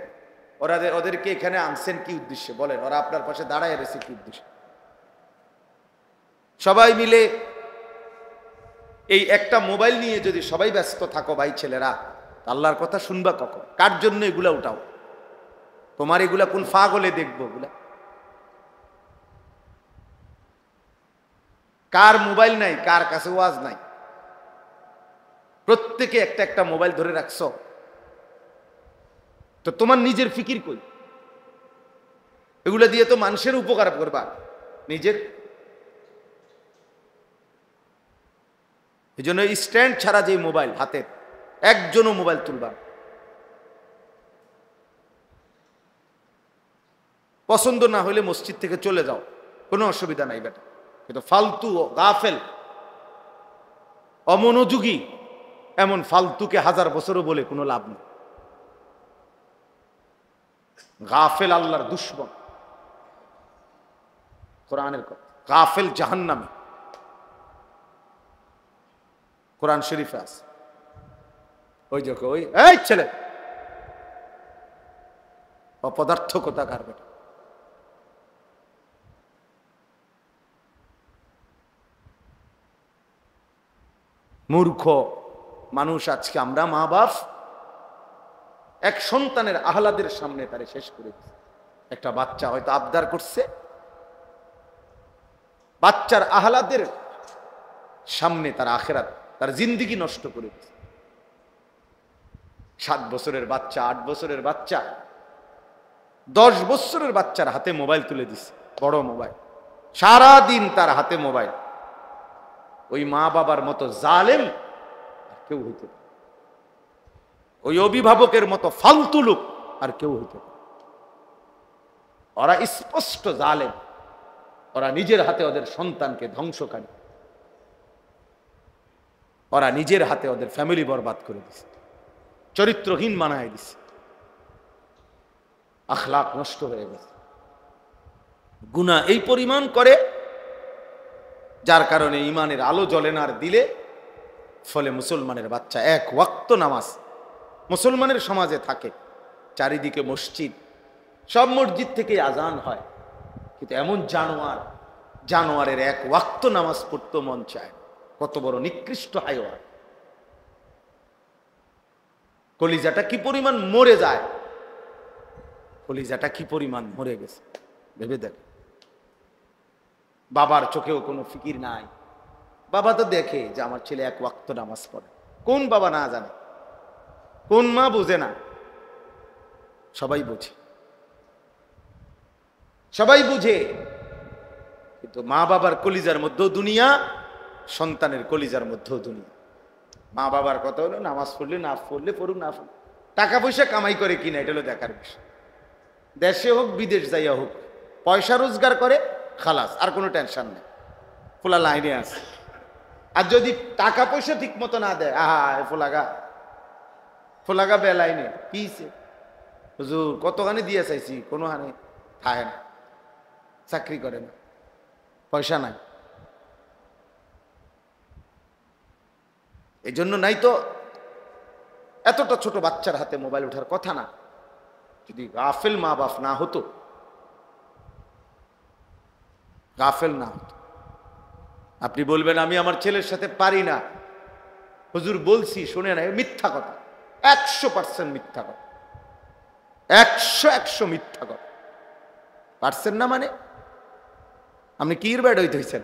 ওদেরকে এখানে আনছেন কি উদ্দেশ্যে বলেন? ওরা আপনার পাশে দাঁড়ায় রয়েছে কি উদ্দেশ্যে? সবাই মিলে এই একটা মোবাইল নিয়ে যদি সবাই ব্যস্ত থাকো ভাই ছেলেরা, আল্লাহর কথা শুনবা কখন? কার জন্য এগুলা উঠাও? তোমার এগুলা কোন ফাগলে দেখবো? এগুলা কার মোবাইল নাই, কার কাছে ওয়াজ নাই? প্রত্যেকে একটা একটা মোবাইল ধরে রাখছ, তো তোমার নিজের ফিকির কই? এগুলা দিয়ে তো মানুষের উপকার করবা, নিজের। এই জন্য স্ট্যান্ড ছাড়া যে মোবাইল হাতের, একজনও মোবাইল তুলবা। পছন্দ না হলে মসজিদ থেকে চলে যাও, কোনো অসুবিধা নাই বেটা। কিন্তু ফালতু, গাফেল, অমনোযোগী, এমন ফালতুকে হাজার বছরও বলে কোনো লাভ নেই। গাফেল আল্লাহর দুশমন, কোরআনের কথা। গাফেল জাহান্নামী, কোরআন শরীফে আছে। ওই যে ওই এই ছেলে অপদার্থ কোথাকার বেটা। মূর্খ মানুষ আজকে আমরা মা বাপ এক সন্তানের আহ্লাদের সামনে তারে শেষ করে দিচ্ছে। একটা বাচ্চা হয়তো আবদার করছে, বাচ্চার আহ্লাদের সামনে তার আখেরাত, তার জিন্দেগি নষ্ট করে দিচ্ছে। 7 বছরের বাচ্চা, 8 বছরের বাচ্চা, 10 বছরের বাচ্চার হাতে মোবাইল তুলে দিচ্ছে, বড় মোবাইল, সারা দিন তার হাতে মোবাইল। ওই মা বাবার মতো জালেম আর কেউ হইতে পারে, ওই অভিভাবকের মতো ফালতু লোক আর কেউ হইতে পারে। ওরা স্পষ্ট জালেম, ওরা নিজের হাতে ওদের সন্তানকে ধ্বংসকারী, ওরা নিজের হাতে ওদের ফ্যামিলি বরবাদ করে দিছে, চরিত্রহীন বানায় দিছে, আখলাক নষ্ট হয়ে গেছে। গুনাহ এই পরিমাণ করে, যার কারণে ইমানের আলো জ্বলে না আর দিলে। ফলে মুসলমানের বাচ্চা এক ওয়াক্ত নামাজ মুসলমানের সমাজে থাকে, চারিদিকে মসজিদ, সব মসজিদ থেকে আজান হয়, কিন্তু এমন জানোয়ারের এক ওয়াক্ত নামাজ পড়তে মন চায়। কত বড় নিকৃষ্ট হাইওয়ান! কলিজাটা কি পরিমাণ মরে যায়, কলিজাটা কি পরিমাণ মরে গেছে ভেবে দেখ। বাবার চোখেও কোনো ফিকির নাই। বাবা তো দেখে যে আমার ছেলে এক ওয়াক্ত নামাজ পড়ে। কোন বাবা না জানে, কোন মা বোঝে না? সবাই বোঝে, সবাই বুঝে, কিন্তু মা বাবার কলিজার মধ্যেও দুনিয়া, সন্তানের কলিজার মধ্যেও দুনিয়া। মা বাবার কথা হলো নামাজ পড়লে না পড়লে পড়ুক, না পড়ুক, টাকা পয়সা কামাই করে কিনা এটা হলো দেখার বিষয়। দেশে হোক বিদেশ যাইয়া হোক, পয়সা রোজগার করে, খালাস, আর কোনো টেনশন নেই, ফোলা লাইনে আছে। আর যদি টাকা পয়সা ঠিক মতো না দেয়, ফোলাগা বেলাইনে কি হুজুর কতখানি দিয়ে চাইছি, কোনো হানি খায় না, চাকরি করে না, পয়সা নাই। এই জন্য নাই তো এতটা ছোট বাচ্চার হাতে মোবাইল ওঠার কথা না। যদি গাফেল মা বাপ না হতো, গাফেল না হতো, আপনি বলবেন আমি আমার ছেলের সাথে পারি না, হুজুর বলছি শুনে না, মিথ্যা কথা, 100% মিথ্যা কথা, 100 মিথ্যা কথা। পারছেন না মানে আপনি কি ব্যাড হইতে হয়েছেন?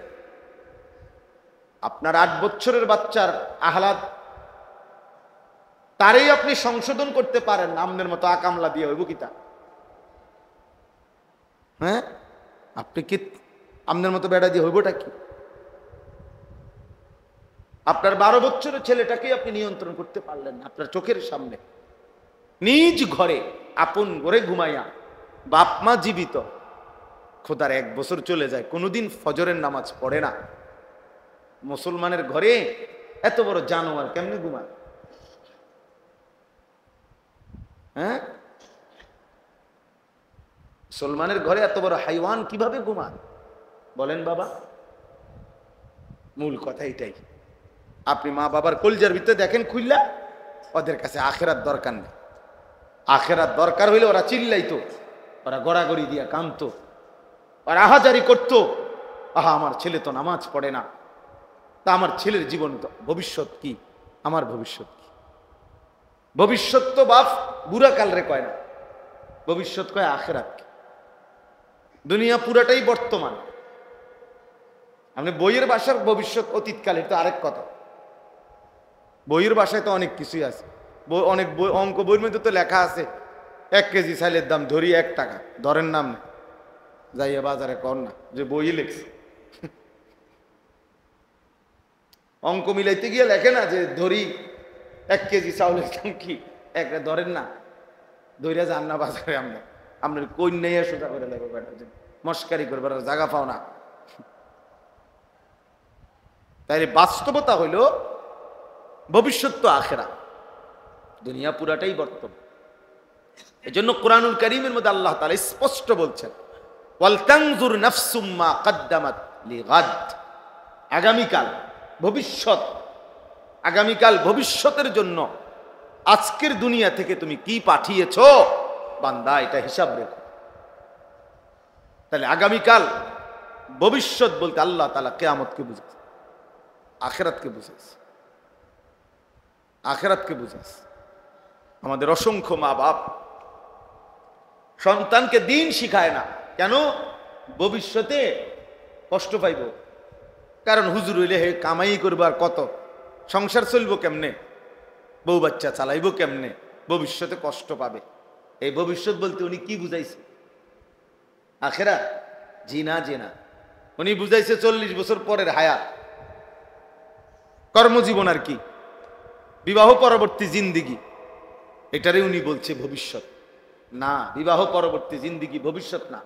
আপনার 8 বছরের বাচ্চার আহ্লাদ, তারই আপনি সংশোধন করতে পারেন না, আমনের মতো আকামলা দিয়ে হইব কিতা? হ্যাঁ, আপনি কি আমনের মতো বেড়া দিয়ে হইবটা কি? আপনার 12 বছরের ছেলেটাকে আপনি নিয়ন্ত্রণ করতে পারলেন না। আপনার চোখের সামনে নিজ ঘরে আপন ঘরে ঘুমাইয়া বাপ মা জীবিত, খোদার 1 বছর চলে যায়, কোনোদিন ফজরের নামাজ পড়ে না। মুসলমানের ঘরে এত বড় জানোয়ার কেমনে ঘুমায়? হ্যাঁ, মুসলমানের ঘরে এত বড় হাইওয়ান কিভাবে ঘুমায় বলেন বাবা? মূল কথা এটাই। আপনি মা বাবার কলজার ভিতরে দেখেন খুললা, ওদের কাছে আখেরাত দরকার নেই। আখেরাত দরকার হইলে ওরা চিল্লাইতো, ওরা গড়াগড়ি দিয়া কাঁদতো, ওরা আহাজারি করতো, আহা আমার ছেলে তো নামাজ পড়ে না, তা আমার ছেলের জীবন ভবিষ্যৎ কি, আমার ভবিষ্যৎ কি? ভবিষ্যৎ তো বাপ বুড়া কাল রে কয় না, ভবিষ্যৎ কয় আখেরাত কি। দুনিয়া পুরাটাই বর্তমান। আপনি বইয়ের ভাষার ভবিষ্যৎ অতীতকাল, এটা আরেক কথা। বইয়ের ভাষায় তো অনেক কিছুই আছে, অনেক বই, অঙ্ক বইয়ের মধ্যে তো লেখা আছে 1 কেজি চাইলের দাম ধরি 1 টাকা, ধরেন নাম না, যাইয়া বাজারে কর না যে বই লেখছে। অঙ্ক মিলাইতে গিয়ে লেখে না যে ধরি 1 কেজি চাউলের দাম কি, একটা ধরেন না, ধৈর্য যান না বাজারে। আপনার কন্যাইয়া সোজা করে লেখো, মস্কারি করবার জায়গা পাও না। তাইলে বাস্তবতা হইল ভবিষ্যৎ তো আখেরা, দুনিয়া পুরাটাই বর্তমান। এই জন্য কোরআনুল কারীমের মধ্যে আল্লাহ তাআলা স্পষ্ট বলছেন, ওয়াল তানজুর নাফসুম মা কদ্দামাত লিগাদ। আগামীকাল ভবিষ্যৎ, আগামীকাল ভবিষ্যতের জন্য আজকের দুনিয়া থেকে তুমি কি পাঠিয়েছো বান্দা, এটা হিসাব রেখো। তাহলে আগামীকাল ভবিষ্যৎ বলতে আল্লাহ তাআলা কিয়ামতকে বুঝাচ্ছে, আখিরাতকে বুঝাচ্ছে, আখিরাতকে বুঝাচ্ছে। আমাদের অসংখ্য মা বাপ সন্তানকে দিন শিখায় না, কেন? ভবিষ্যতে কষ্ট পাইব। কারণ হুজুর হইলে হে কামাই করবার কত, সংসার চলবো কেমনে, বউ বাচ্চা চালাইবো কেমনে, ভবিষ্যতে কষ্ট পাবে। এই ভবিষ্যৎ বলতে উনি কি বুঝাইছে? আখেরা? জি না, জি না, উনি বুঝাইছে 40 বছর পরের হায়াত, কর্মজীবন আর কি, বিবাহ পরবর্তী জিন্দিগি, এটারে উনি বলছে ভবিষ্যৎ। না, বিবাহ পরবর্তী জিন্দিগি ভবিষ্যৎ না।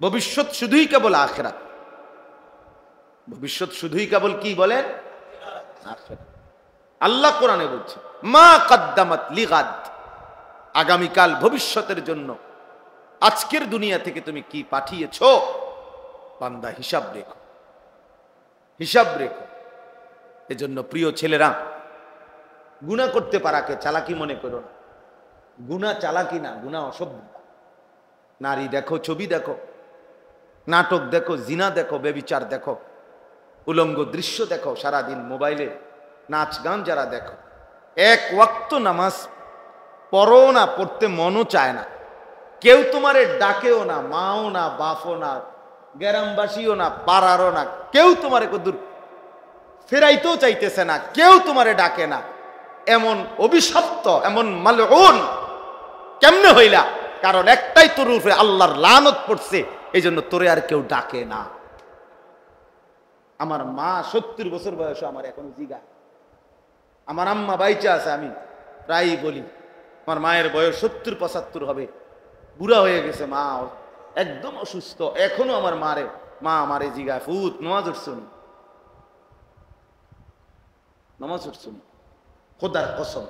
ভবিষ্যৎ শুধুই কেবল আখিরাত। ভবিষ্যৎ শুধুই কেবল কি বলেন? আখিরাত। আল্লাহ কোরআনে বলছে মা কদ্দামাত লিগাদ, আগামীকাল ভবিষ্যতের জন্য আজকের দুনিয়া থেকে তুমি কি পাঠিয়েছো বান্দা, হিসাব রেখো, হিসাব রেখো। এজন্য প্রিয় ছেলেরা, গুনাহ করতে পারাকে চালাকি মনে করো না। গুনাহ চালাকি না, গুনাহ অসভ্যতা। নারী দেখো, ছবি দেখো, নাটক দেখো, জিনা দেখো, বেবিচার দেখো, উলঙ্গ দৃশ্য দেখো, সারাদিন মোবাইলে নাচ গান যারা দেখো, এক ওয়াক্ত নামাজ পড়ো না, পড়তে মনও চায় না, কেউ তোমারে ডাকেও না, মাও না, বাপও না, গ্রামবাসীও না, পাড়ারও না, কেউ তোমারে কদূর ফেরাইতেও চাইতেছে না, কেউ তোমারে ডাকে না, এমন অভিশপ্ত, এমন মালউন কেমনে হইলা? কারণ একটাই তোর উপরে আল্লাহর লানত পড়ছে, এই জন্য তোরে আর কেউ ডাকে না। আমার মা 70 বছর বয়স, আমার এখন জিগা, আমার আম্মা বাইচা আছে, আমি প্রায়ই বলি আমার মায়ের বয়স 70-75 হবে, বুড়া হয়ে গেছে, মা একদম অসুস্থ, এখনো আমার মা আমারে জিগায়, ফুত নামাজ উঠছুন, নামাজ উঠছুন, খোদার কসম।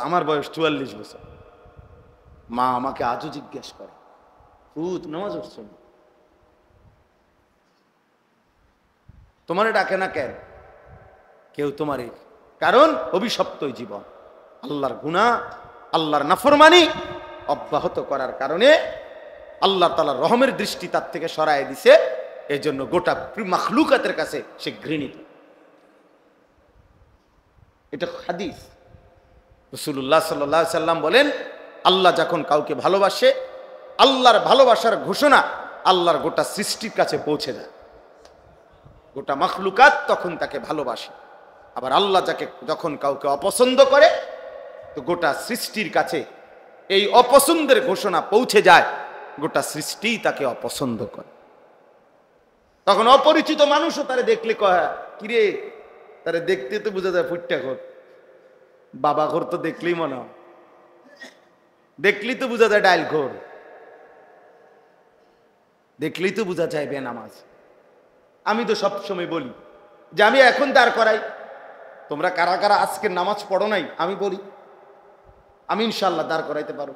আমার বয়স 44 বছর, মা আমাকে আজও জিজ্ঞেস করে, ফুত নামাজ উঠছুন, তোমারে ডাকে না কেন? কেউ তোমারে, কারণ অভিশপ্ত জীবন, আল্লাহর গুনাহ, আল্লাহর নাফরমানি অব্যাহত করার কারণে আল্লাহ তাআলার রহমের দৃষ্টি তার থেকে সরায় দিছে, এই জন্য গোটা মাখলুকাতের কাছে সে ঘৃণিত। এটা হাদিস। রাসূলুল্লাহ সাল্লাল্লাহু আলাইহি সাল্লাম বলেন, আল্লাহ যখন কাউকে ভালোবাসে, আল্লাহর ভালোবাসার ঘোষণা আল্লাহর গোটা সৃষ্টির কাছে পৌঁছে যায়, গোটা মাখলুকাত তখন তাকে ভালোবাসে। আবার আল্লাহ যখন কাউকে অপছন্দ করে, তো গোটা সৃষ্টির কাছে এই অপছন্দের ঘোষণা পৌঁছে যায়, গোটা সৃষ্টিই তাকে অপছন্দ করে। তখন অপরিচিত মানুষও তারে দেখলে কয়, কিরে, তারে দেখতে তো বোঝা যায় ফুটটা ঘর, বাবা ঘর তো দেখলেই মনে হয়, দেখলেই তো বোঝা যায় ডাইল ঘর, দেখলেই তো বোঝা যায় বেনামাজ। আমি তো সবসময় বলি যে আমি এখন দাঁড় করাই, তোমরা কারা কারা আজকের নামাজ পড়ো নাই, আমি বলি আমি ইনশাল্লাহ দাঁড় করাইতে পারো।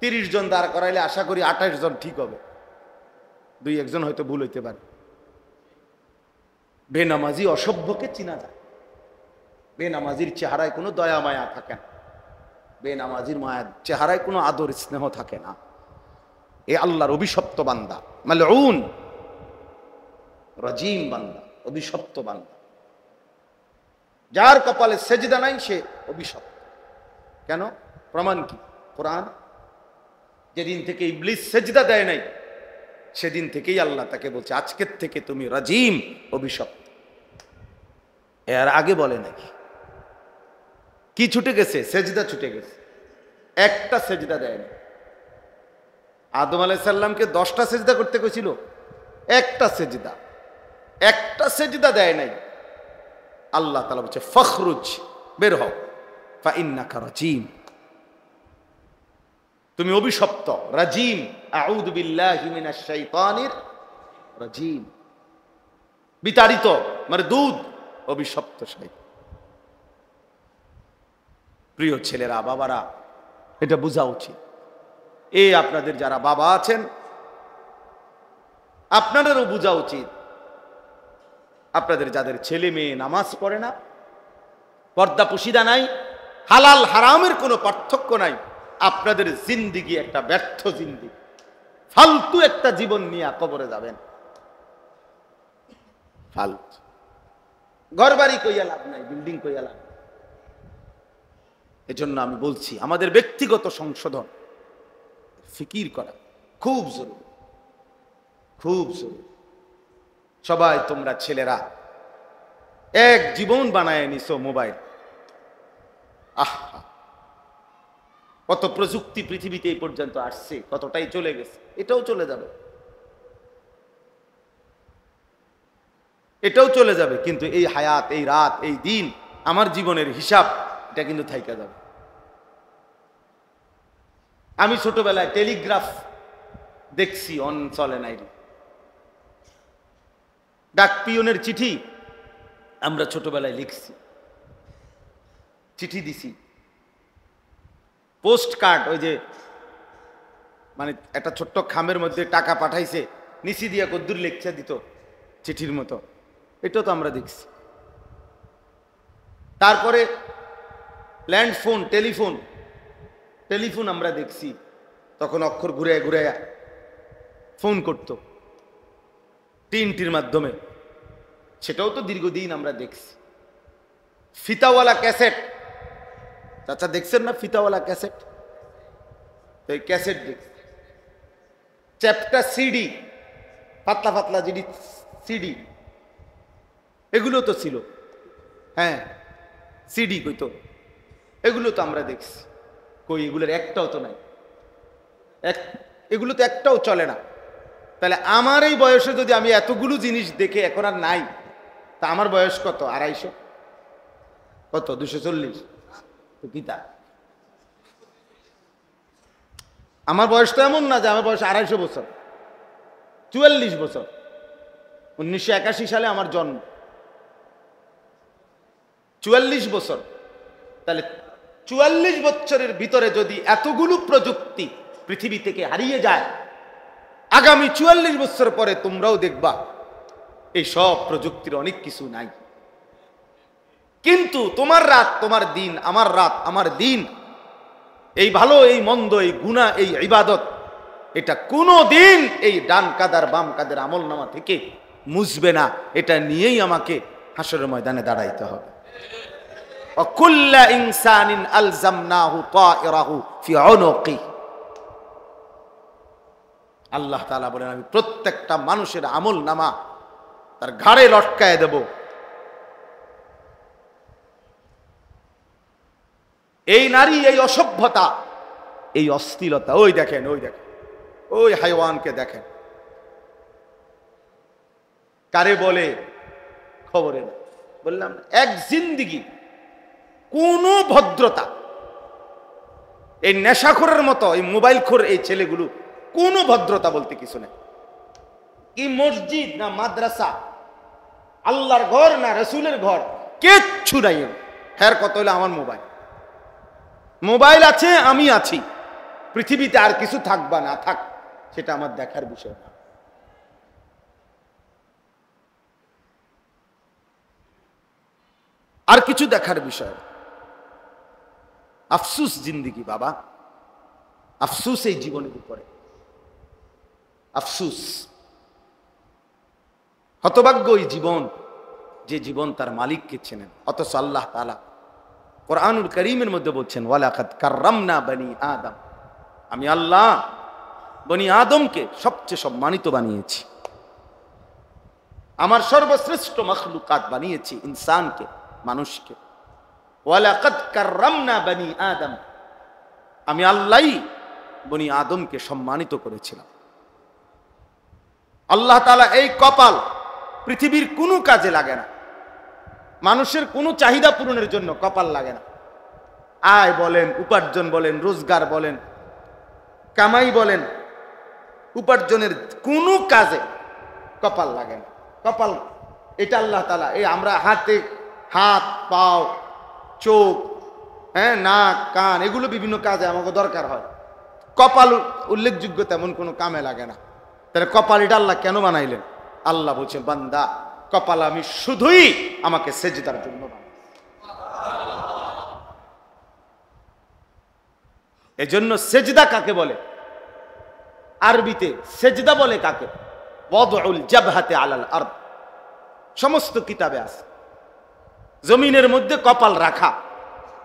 30 জন দাঁড় করাইলে আশা করি 28 জন ঠিক হবে, 2-1 জন হয়তো ভুল হইতে পারে। বেনামাজি অসভ্যকে চিনা যায়, বেনামাজির চেহারায় কোনো দয়া মায়া থাকে না, বেনামাজির চেহারায় কোনো আদর স্নেহ থাকে না। এ আল্লাহর অভিশপ্ত বান্দা, মালউন রাজিম বান্দা, অভিশপ্ত বান্দা। যার কপালে সেজদা নাই সে অভিশপ্ত। কেন? প্রমাণ কি? কোরআন। যেদিন থেকে ইবলিস সেজদা দেয় নাই, সেদিন থেকেই আল্লাহ তাকে বলছে, আজকের থেকে তুমি রাজিম, অভিশপ্ত। এর আগে বলে নাকি? কি ছুটে গেছে? সেজদা ছুটে গেছে, একটা সেজদা দেয় না। আদম আলাইহিস সালামকে 10টা সেজদা করতে কইছিল, একটা সেজদা দেয় নাই। আল্লাহ তাআলা বলছে, ফখরুজ, বের হও, ফা ইন্নাকা রাজিম, তুমি অভিশপ্ত, রাজিম। আউযু বিল্লাহি মিনাশ শাইতানির রাজিম, বিতাড়িত, মানে দুধ, অভিশপ্ত শয়তান। প্রিয় ছেলেরা, বাবারা, এটা বোঝা উচিত। এই আপনাদের যারা বাবা আছেন, আপনাদেরও বোঝা উচিত, আপনাদের যাদের ছেলে মেয়ে নামাজ পড়ে না, পর্দা পুশিদা নাই, হালাল হারামের কোনো পার্থক্য নাই, আপনাদের জিন্দিগি একটা ব্যর্থ জিন্দিগি, ফালতু একটা জীবন নিয়ে কবরে যাবেন। ফালতু ঘর বাড়ি কইয়া লাভ নাই, বিল্ডিং কইয়া লাভ নাই। এজন্য আমি বলছি, আমাদের ব্যক্তিগত সংশোধন, ফিকির করা খুব জরুরি, খুব জরুরি। সবাই তোমরা ছেলেরা এক জীবন বানায় নিছো মোবাইল। আহা, কত প্রযুক্তি পৃথিবীতে এই পর্যন্ত আসছে, কতটাই চলে গেছে, এটাও চলে যাবে, এটাও চলে যাবে। কিন্তু এই হায়াত, এই রাত, এই দিন, আমার জীবনের হিসাব, এটা কিন্তু থাইকা যাবে। আমি ছোটবেলায় টেলিগ্রাফ দেখছি, চলে নাই। ডাক পিয়নের চিঠি আমরা ছোটবেলায় লিখছি, চিঠি দিছি, পোস্ট কার্ড, ওই যে মানে একটা ছোট্ট খামের মধ্যে টাকা পাঠাইছে, নিচি দিয়া কদ্দুর লেখা দিত চিঠির মতো, এটাও তো আমরা দেখছি। তারপরে ল্যান্ড ফোন, টেলিফোন আমরা দেখছি, তখন অক্ষর ঘুরে ঘুরে ফোন করত টিনটির মাধ্যমে, সেটাও তো দীর্ঘদিন আমরা দেখছি। ফিতাওয়ালা ক্যাসেট, চাচা দেখছেন না ফিতাওয়ালা ক্যাসেট? তো এই ক্যাসেট দেখছি। চ্যাপ্টার সিডি, পাতলা পাতলা জিডি সিডি, এগুলো তো ছিল। হ্যাঁ, সিডি কইতো, এগুলো তো আমরা দেখছি। কই এগুলোর একটাও তো নাই, এগুলো তো একটাও চলে না। তাহলে আমার এই বয়সে যদি আমি এতগুলো জিনিস দেখে এখন আর নাই, তা আমার বয়স কত? 250, কত 240 তো গীতা। আমার বয়স তো এমন না যে আমার বয়স 250 বছর, 44 বছর। 1981 সালে আমার জন্ম, 44 বছর। তাহলে 44 বছরের ভিতরে যদি এতগুলো প্রযুক্তি পৃথিবী থেকে হারিয়ে যায়, আগামী 44 বছর পরে তোমরাও দেখবা এই সব প্রযুক্তির অনেক কিছু নাই। কিন্তু তোমার রাত তোমার দিন, আমার রাত আমার দিন, এই ভালো এই মন্দ, এই গুনাহ এই ইবাদত, এটা কোনো দিন এই ডান কাদার বাম কাদের আমল নামা থেকে মুছবে না। এটা নিয়েই আমাকে হাসরের ময়দানে দাঁড়াইতে হবে। ওয়াকুল্লা ইনসানিন আলজামনাহু তায়রাহু ফি উনুকি। আল্লাহ তাআলা বলেন, আমি প্রত্যেকটা মানুষের আমল নামা তার ঘাড়ে লটকায় দেব। এই নারী, এই অসভ্যতা, এই অশ্লীলতা, ওই দেখেন, ওই দেখেন, ওই হাইওয়ানকে দেখেন, কারে বলে খবরে না। বললাম এক জিন্দিগি কোনো ভদ্রতা, এই নেশাখোরের মতো এই মোবাইল খোর এই ছেলেগুলো কোনো ভদ্রতা বলতে কিছু নেই। কি মসজিদ না মাদ্রাসা, আল্লাহর ঘর না রসুলের ঘর, কিচ্ছু নাই। হ্যার কত হলো আমার মোবাইল, মোবাইল আছে, আমি আছি, পৃথিবীতে আর কিছু থাকবা না থাক, সেটা আমার দেখার বিষয় না। আর কিছু দেখার বিষয়। আফসুস জিন্দিগি বাবা, আফসুস এই জীবনের উপরে, আফসুস। হতভাগ্য ওই জীবন, যে জীবন তার মালিককে চেনেন। অথচ আল্লাহ তাআলা কোরআনুল কারীমের মধ্যে বলছেন, ওয়ালাকাদ কাররামনা বনি আদম, আমি আল্লাহ বনি আদমকে সবচেয়ে সম্মানিত বানিয়েছি, আমার সর্বশ্রেষ্ঠ মখলুকাত বানিয়েছি ইনসানকে, মানুষকে। ওয়ালাকাদ কাররামনা বনি আদম, আমি আল্লাহই বনি আদমকে সম্মানিত করেছিলাম। আল্লাহ তাআলা এই কপাল পৃথিবীর কোনো কাজে লাগে না, মানুষের কোনো চাহিদা পূরণের জন্য কপাল লাগে না। আয় বলেন, উপার্জন বলেন, রোজগার বলেন, কামাই বলেন, উপার্জনের কোনো কাজে কপাল লাগে না। কপাল এটা আল্লাহ তাআলা, এই আমরা হাতে, হাত পাও চোখ, হ্যাঁ নাক কান, এগুলো বিভিন্ন কাজে আমাকে দরকার হয়। কপাল উল্লেখযোগ্য তেমন কোনো কামে লাগে না। তাহলে কপাল এটা আল্লাহ কেন বানাইলেন? আল্লাহ বলছেন, বান্দা কপাল আমি শুধুই আমাকে সেজদার জন্য বানাই। এজন্য সেজদা কাকে বলে? আরবিতে সেজদা বলে কাকে? ওয়াদউল জাবহাতি আলাল আরদ, সমস্ত কিতাবে আছে। জমিনের মধ্যে কপাল রাখা,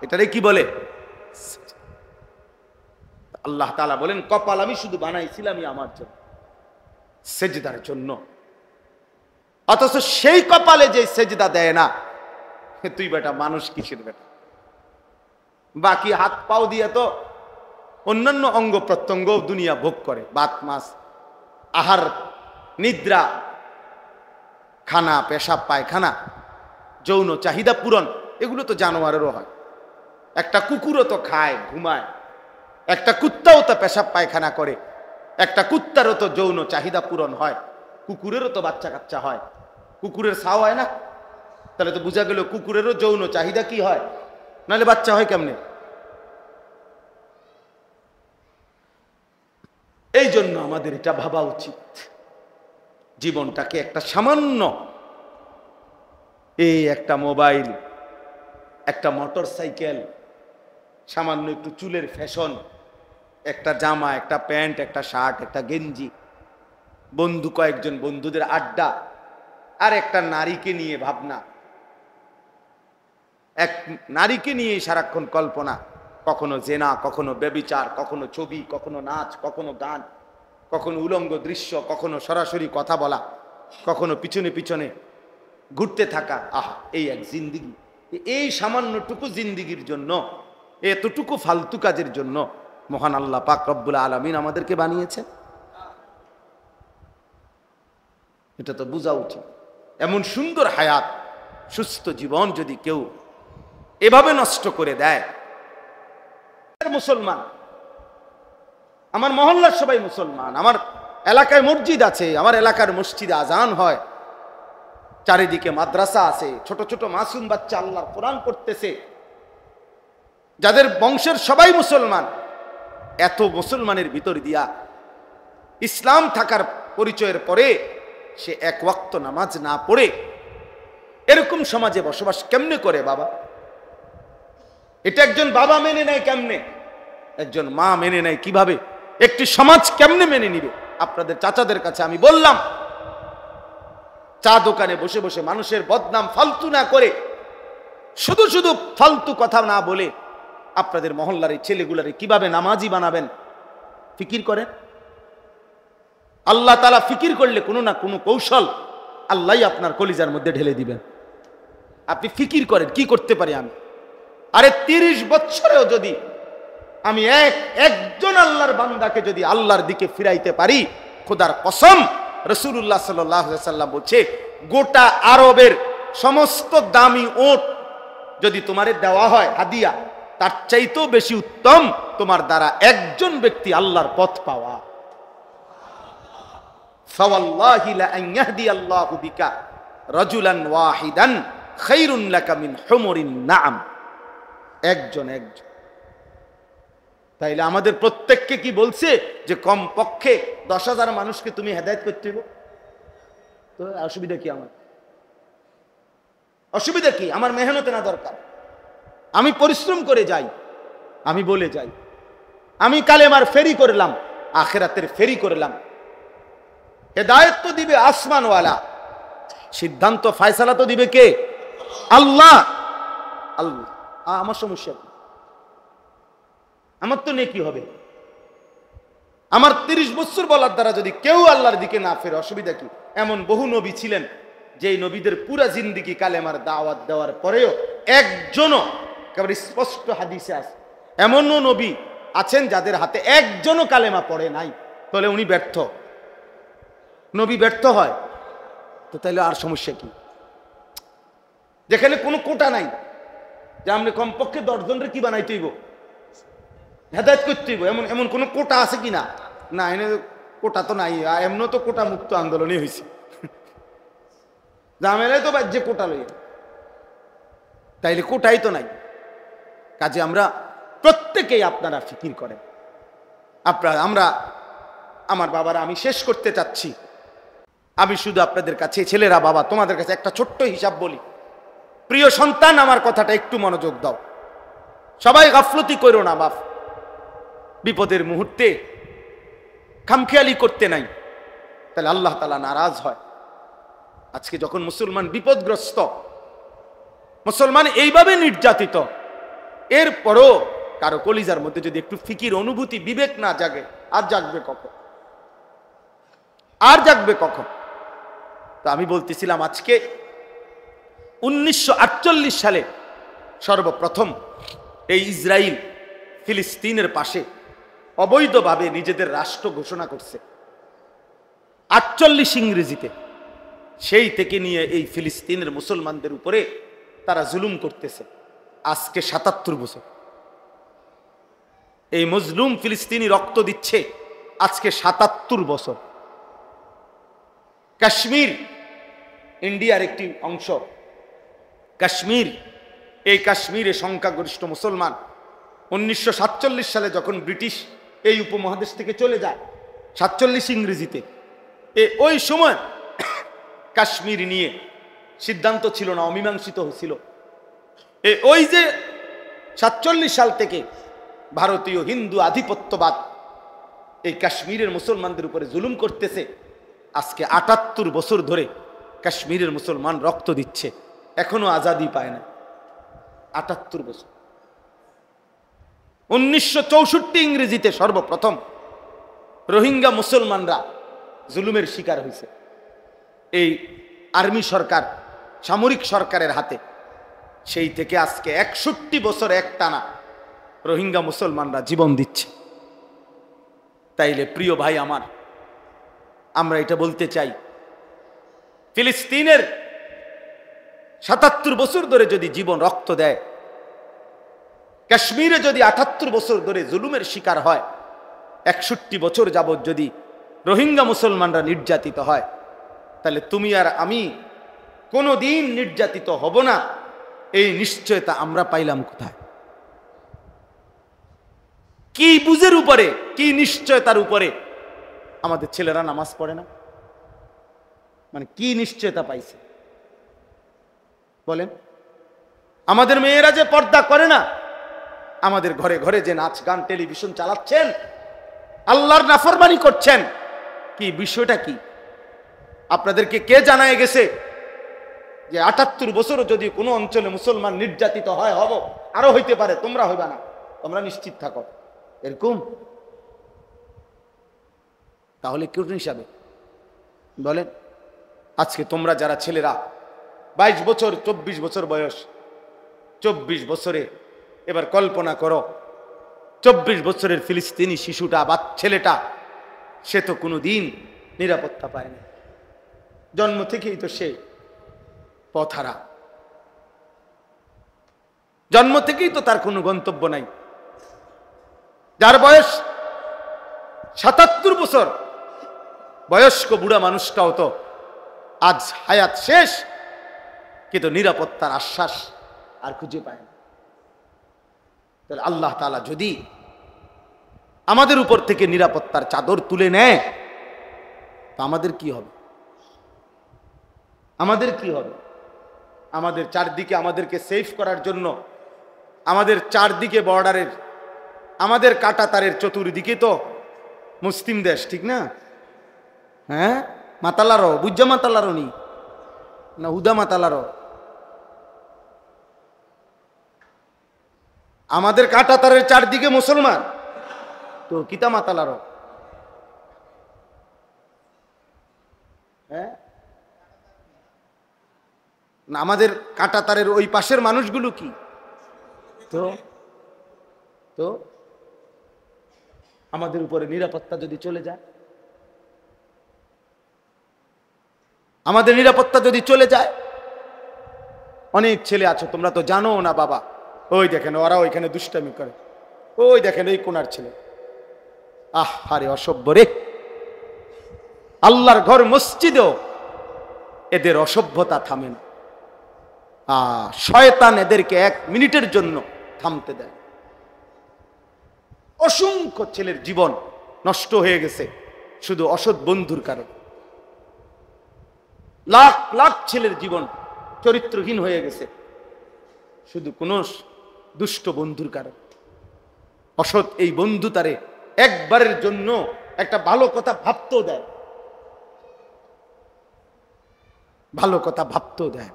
এটারে কি বলে? আল্লাহ তাআলা বলেন, কপাল আমি শুধু বানাইছিলাম আমার জন্য, সেজদার জন্য। অথচ সেই কপালে যে সেজদা দেয় না, তুই বেটা মানুষ কিসের বেটা? বাকি হাত পাও দিয়ে তো অন্যান্য অঙ্গ প্রত্যঙ্গ দুনিয়া ভোগ করে, বাত মাস, আহার নিদ্রা, খানা পেশাব পায়খানা, যৌন চাহিদা পূরণ, এগুলো তো জানোয়ারেরও হয়। একটা কুকুরও তো খায় ঘুমায়, একটা কুত্তাও তো পেশাব পায়খানা করে, একটা কুত্তারও তো যৌন চাহিদা পূরণ হয়, কুকুরেরও তো বাচ্চা কাচ্চা হয়, কুকুরের ছাও হয় না? তাহলে তো বোঝা গেল কুকুরেরও যৌন চাহিদা কি হয়, নাহলে বাচ্চা হয় কেমনে? এই জন্য আমাদের এটা ভাবা উচিত, জীবনটাকে একটা সামান্য, এই একটা মোবাইল, একটা মোটর সাইকেল, সামান্য একটু চুলের ফ্যাশন, একটা জামা, একটা প্যান্ট, একটা শার্ট, একটা গেঞ্জি, বন্ধু কয়েকজন বন্ধুদের আড্ডা, আর একটা নারীকে নিয়ে ভাবনা, এক নারীকে নিয়ে সারাক্ষণ কল্পনা, কখনো জেনা, কখনো ব্যভিচার, কখনো ছবি, কখনো নাচ, কখনো গান, কখনো উলঙ্গ দৃশ্য, কখনো সরাসরি কথা বলা, কখনো পিছনে পিছনে ঘুরতে থাকা। আহা, এই এক জিন্দিগি। এই সামান্যটুকু জিন্দিগির জন্য, এতটুকু ফালতু কাজের জন্য মহান আল্লাহ পাক রব্বুল আলামিন আমাদেরকে বানিয়েছেন। এটা তো বোঝা উচিত। এমন সুন্দর হায়াত, সুস্থ জীবন যদি কেউ এভাবে নষ্ট করে দেয়। মুসলমান, আমার মহল্লার সবাই মুসলমান, আমার এলাকায় মসজিদ আছে, আমার এলাকার মসজিদে আজান হয়, চারিদিকে মাদ্রাসা আছে, ছোট ছোট মাসুম বাচ্চা আল্লাহর কোরআন পড়তেছে, যাদের বংশের সবাই মুসলমান। এত মুসলমানের ভিতর দিয়া ইসলাম থাকার পরিচয়ের পরে সে এক ওয়াক্ত নামাজ না পড়ে এরকম সমাজে বসবাস কেমনে করে বাবা? এটা একজন বাবা মেনে নেয় কেমনে? একজন মা মেনে নেয় কিভাবে? একটি সমাজ কেমনে মেনে নিবে? আপনাদের চাচাদের কাছে আমি বললাম, চা দোকানে বসে বসে মানুষের বদনাম ফালতু না করে, শুধু শুধু ফালতু কথা না বলে আপনাদের মহল্লার এই ছেলেগুলারে কিভাবে নামাজি বানাবেন ফিকির করেন। আল্লাহ তাআলা ফিকির করলে কোনো না কোনো কৌশল আল্লাহ আপনার কলিজার মধ্যে ঢেলে দিবেন। আপনি ফিকির করেন, কি করতে পারি আমি? আরে 30 বছরেও যদি আমি একজন আল্লাহর বান্দাকে যদি আল্লাহর দিকে ফিরাইতে পারি, খোদার কসম, রাসূলুল্লাহ সাল্লাল্লাহু আলাইহি ওয়াসাল্লাম বলছে, গোটা আরবের সমস্ত দামি ওট যদি তোমারে দেওয়া হয় হাদিয়া, তার চাইতেও বেশি উত্তম তোমার দ্বারা একজন ব্যক্তি আল্লাহর পথ পাওয়া। ফাওয়াল্লাহি লা আন ইয়াহদিয়াল্লাহু বিকা রাজুলান ওয়াহিদান খায়রুন লাকা মিন হুমুরিন নাআম। একজন। তাইলে আমাদের প্রত্যেককে কি বলছে যে কমপক্ষে 10,000 মানুষকে তুমি হেদায়েত করতে হবে? তো অসুবিধা কি? আমার অসুবিধা কি? আমার মেহনতে না দরকার, আমি পরিশ্রম করে যাই, আমি বলে যাই, আমি কালেমার ফেরি করলাম, আখিরাতের ফেরি করলাম। হেদায়েত তো দিবে আসমানওয়ালা, সিদ্ধান্ত ফয়সালা তো দিবে কে? আল্লাহ। আল্লাহ। আমার সমস্যা কি? আমার তো নেকি হবে। আমার 30 বছর বলার দ্বারা যদি কেউ আল্লাহর দিকে না ফেরে, অসুবিধা কি? এমন বহু নবী ছিলেন যেই নবীদের পুরা জিন্দিগি কালেমার দাওয়াত দেওয়ার পরেও একজনও, একেবারে স্পষ্ট হাদিসে আছে, এমনও নবী আছেন যাদের হাতে একজনও কালেমা পড়ে নাই। তাহলে উনি ব্যর্থ। নবী ব্যর্থ হয় তো তাইলে আর সমস্যা কি? যেখানে কোনো কোটা নাই যে আপনি কমপক্ষে 10 জনের কি বানাইতে হইব, হেদায়েত করতে হইব, এমন কোনো কোটা আছে কি না? না, এনে কোটা তো নাই। এমনও তো কোটা মুক্ত আন্দোলনই হয়েছে, জামেলাই তো বাজ্যে কোটা লইয়া, তাইলে কোটাই তো নাই। কাজে আমরা প্রত্যেকেই, আপনারা ফিকির করেন, আমরা, আমার বাবারা, আমি শেষ করতে চাচ্ছি। আমি শুধু আপনাদের কাছে, ছেলেরা, বাবা, তোমাদের কাছে একটা ছোট্ট হিসাব বলি। প্রিয় সন্তান, আমার কথাটা একটু মনোযোগ দাও। সবাই গাফলতি করো না বাপ। বিপদের মুহূর্তে খামখেয়ালি করতে নাই, তাহলে আল্লাহ তাআলা নারাজ হয়। আজকে যখন মুসলমান বিপদগ্রস্ত, মুসলমান এইভাবে নির্যাতিত, এরপরও কারো কলিজার মধ্যে যদি একটু ফিকির, অনুভূতি, বিবেক না জাগে, আর জাগবে কখন? আর জাগবে কখন? তো আমি বলতেছিলাম, আজকে 1948 সালে সর্বপ্রথম এই ইসরায়েল ফিলিস্তিনের পাশে অবৈধভাবে নিজেদের রাষ্ট্র ঘোষণা করছে 48 ইংরেজিতে। সেই থেকে নিয়ে এই ফিলিস্তিনের মুসলমানদের উপরে তারা জুলুম করতেছে আজকে 77 বছর। এই মজলুম ফিলিস্তিনি রক্ত দিচ্ছে আজকে 77 বছর। কাশ্মীর ইন্ডিয়ার একটি অংশ, কাশ্মীর, এই কাশ্মীরে সংখ্যাগরিষ্ঠ মুসলমান। 1947 সালে যখন ব্রিটিশ এই উপমহাদেশ থেকে চলে যায়, 47 ইংরেজিতে, ওই সময় কাশ্মীর নিয়ে সিদ্ধান্ত ছিল না, অমীমাংসিত হয়েছিল। ওই যে 47 সাল থেকে ভারতীয় হিন্দু আধিপত্যবাদ এই কাশ্মীরের মুসলমানদের উপরে জুলুম করতেছে। আজকে ৭৮ বছর ধরে কাশ্মীরের মুসলমান রক্ত দিচ্ছে, এখনো আজাদি পায় না। ৭৮ বছর। ১৯৬৪ ইংরেজিতে সর্বপ্রথম রোহিঙ্গা মুসলমানরা জুলুমের শিকার হয়েছে এই আর্মি সরকার, সামরিক সরকারের হাতে। সেই থেকে আজকে ৬১ বছর একটানা রোহিঙ্গা মুসলমানরা জীবন দিচ্ছে। তাইলে প্রিয় ভাই আমার, আমরা এটা বলতে চাই, ফিলিস্তিনের ৭৭ বছর ধরে যদি জীবন রক্ত দেয়, কাশ্মীরে যদি ৭৮ বছর ধরে জুলুমের শিকার হয়, ৬১ বছর যাবৎ যদি রোহিঙ্গা মুসলমানরা নির্যাতিত হয়, তাহলে তুমি আর আমি কোনোদিন নির্যাতিত হব না, এই নিশ্চয়তা আমরা পাইলাম কোথায়? কি বুঝের উপরে, কি নিশ্চয়তার উপরে আমাদের ছেলেরা নামাজ পড়ে না? মানে কি নিশ্চয়তা পাইছে বলেন? আমাদের মেয়েরা যে পর্দা করে না, আমাদের ঘরে ঘরে যে নাচ গান টেলিভিশন চালাচ্ছেন, আল্লাহর নাফরমানি করছেন, কি বিষয়টা কি? আপনাদেরকে কে জানায় গেছে যে ৭৮ বছর যদি কোনো অঞ্চলে মুসলমান নির্যাতিত হয়, হব, আরো হইতে পারে, তোমরা হইবা না, তোমরা নিশ্চিত থাকো, এরকম? তাহলে কোন হিসাবে বলেন? আজকে তোমরা যারা ছেলেরা 22 বছর 24 বছর বয়স, 24 বছরে এবার কল্পনা করো, 24 বছরের ফিলিস্তিনি শিশুটা বা ছেলেটা, সে তো কোনো দিন নিরাপত্তা পায় না, জন্ম থেকেই তো সে পথহারা, জন্ম থেকেই তো তার কোনো গন্তব্য নাই। যার বয়স ৭৭ বছর, বয়স্ক বুড়া মানুষটাও তো আজ হায়াত শেষ, কিন্তু নিরাপত্তার আশ্বাস আর খুঁজে পায় না। তাহলে আল্লাহ তাআলা যদি আমাদের উপর থেকে নিরাপত্তার চাদর তুলে নেয়, তো আমাদের কি হবে? আমাদের কি হবে? আমাদের চারদিকে আমাদেরকে সেফ করার জন্য, আমাদের চারদিকে বর্ডারের, আমাদের কাঁটা তারের চতুর্দিকে তো মুসলিম দেশ, ঠিক না? হ্যাঁ, মাতালারো, বুজ্জা মাতালারো নি না হুদা মাতালারো? আমাদের কাঁটা তারের চারদিকে মুসলমান, তো কিতা মাতালারো? হ্যাঁ, না আমাদের কাঁটা তারের ওই পাশের মানুষগুলো কি? তো তো আমাদের উপরে নিরাপত্তা যদি চলে যায়, আমাদের নিরাপত্তা যদি চলে যায়, অনেক ছেলে আছে, তোমরা তো জানো না বাবা, ওই দেখেন ওরা ওইখানে দুষ্টামি করে, ওই দেখেন এই কোনার ছেলে, আহারে অসভ্য রে! আল্লাহর ঘর মসজিদেও এদের অসভ্যতা থামে না। শয়তান এদেরকে 1 মিনিটের জন্য থামতে দেয়। অসংখ্য ছেলের জীবন নষ্ট হয়ে গেছে শুধু অসৎ বন্ধুর কারণে। লাখ লাখ ছেলের জীবন চরিত্রহীন হয়ে গেছে শুধু কোন দুষ্ট বন্ধুর কারণে। অসৎ এই বন্ধু তারে একবারের জন্য একটা ভালো কথা ভাবতেও দেয়, ভালো কথা ভাবতেও দেয়।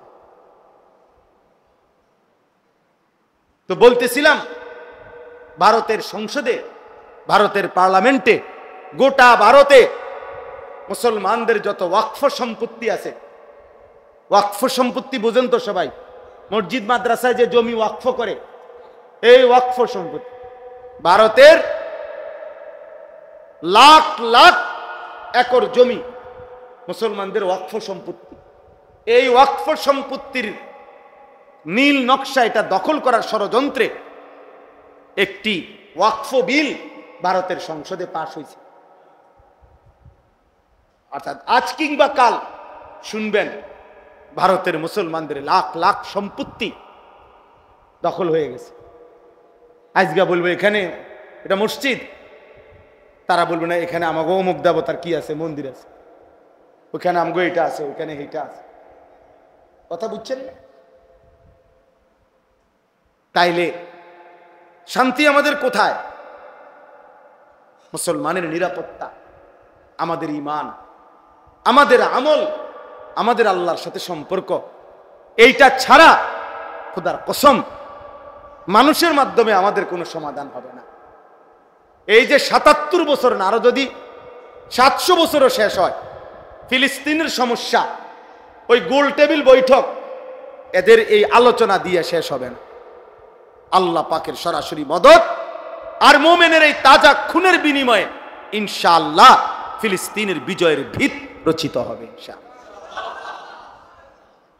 তো বলতেছিলাম, ভারতের সংসদে, ভারতের পার্লামেন্টে, গোটা ভারতে মুসলমানদের যত ওয়াকফ সম্পত্তি আছে, ওয়াকফ সম্পত্তি বোঝেন তো সবাই, মসজিদ মাদ্রাসায় যে জমি ওয়াকফ করে, এই ওয়াকফ সম্পত্তি ভারতের লাখ লাখ একর জমি মুসলমানদের ওয়াকফ সম্পত্তি। এই ওয়াকফ সম্পত্তির নীল নকশা এটা দখল করার ষড়যন্ত্রে একটি ওয়াকফ বিল ভারতের সংসদে পাশ হয়েছে। অর্থাৎ আজ কিংবা কাল শুনবেন ভারতের মুসলমানদের লাখ লাখ সম্পত্তি দখল হয়ে গেছে। আজকে বলবো এখানে এটা মসজিদ, তারা বলবে না এখানে আমাকে অমুক দেবতার কি আছে, মন্দির আছে, ওখানে আমগো এটা আছে, ওখানে এইটা আছে। কথা বুঝছেন না? তাইলে শান্তি আমাদের কোথায়? মুসলমানের নিরাপত্তা আমাদের ঈমান, আমাদের আমল, আমাদের আল্লাহর সাথে সম্পর্ক। এইটা ছাড়া খোদার কসম মানুষের মাধ্যমে আমাদের কোনো সমাধান হবে না। এই যে ৭৭ বছর না, আরো যদি ৭০০ বছরও শেষ হয়, ফিলিস্তিনের সমস্যা ওই গোল টেবিল বৈঠক এদের এই আলোচনা দিয়ে শেষ হবে না। আল্লাহ পাকের সরাসরি মদদ আর মোমেনের এই তাজা খুনের বিনিময়ে ইনশাআল্লাহ ফিলিস্তিনের বিজয়ের ভিত রচিত হবে, ইনশাআল্লাহ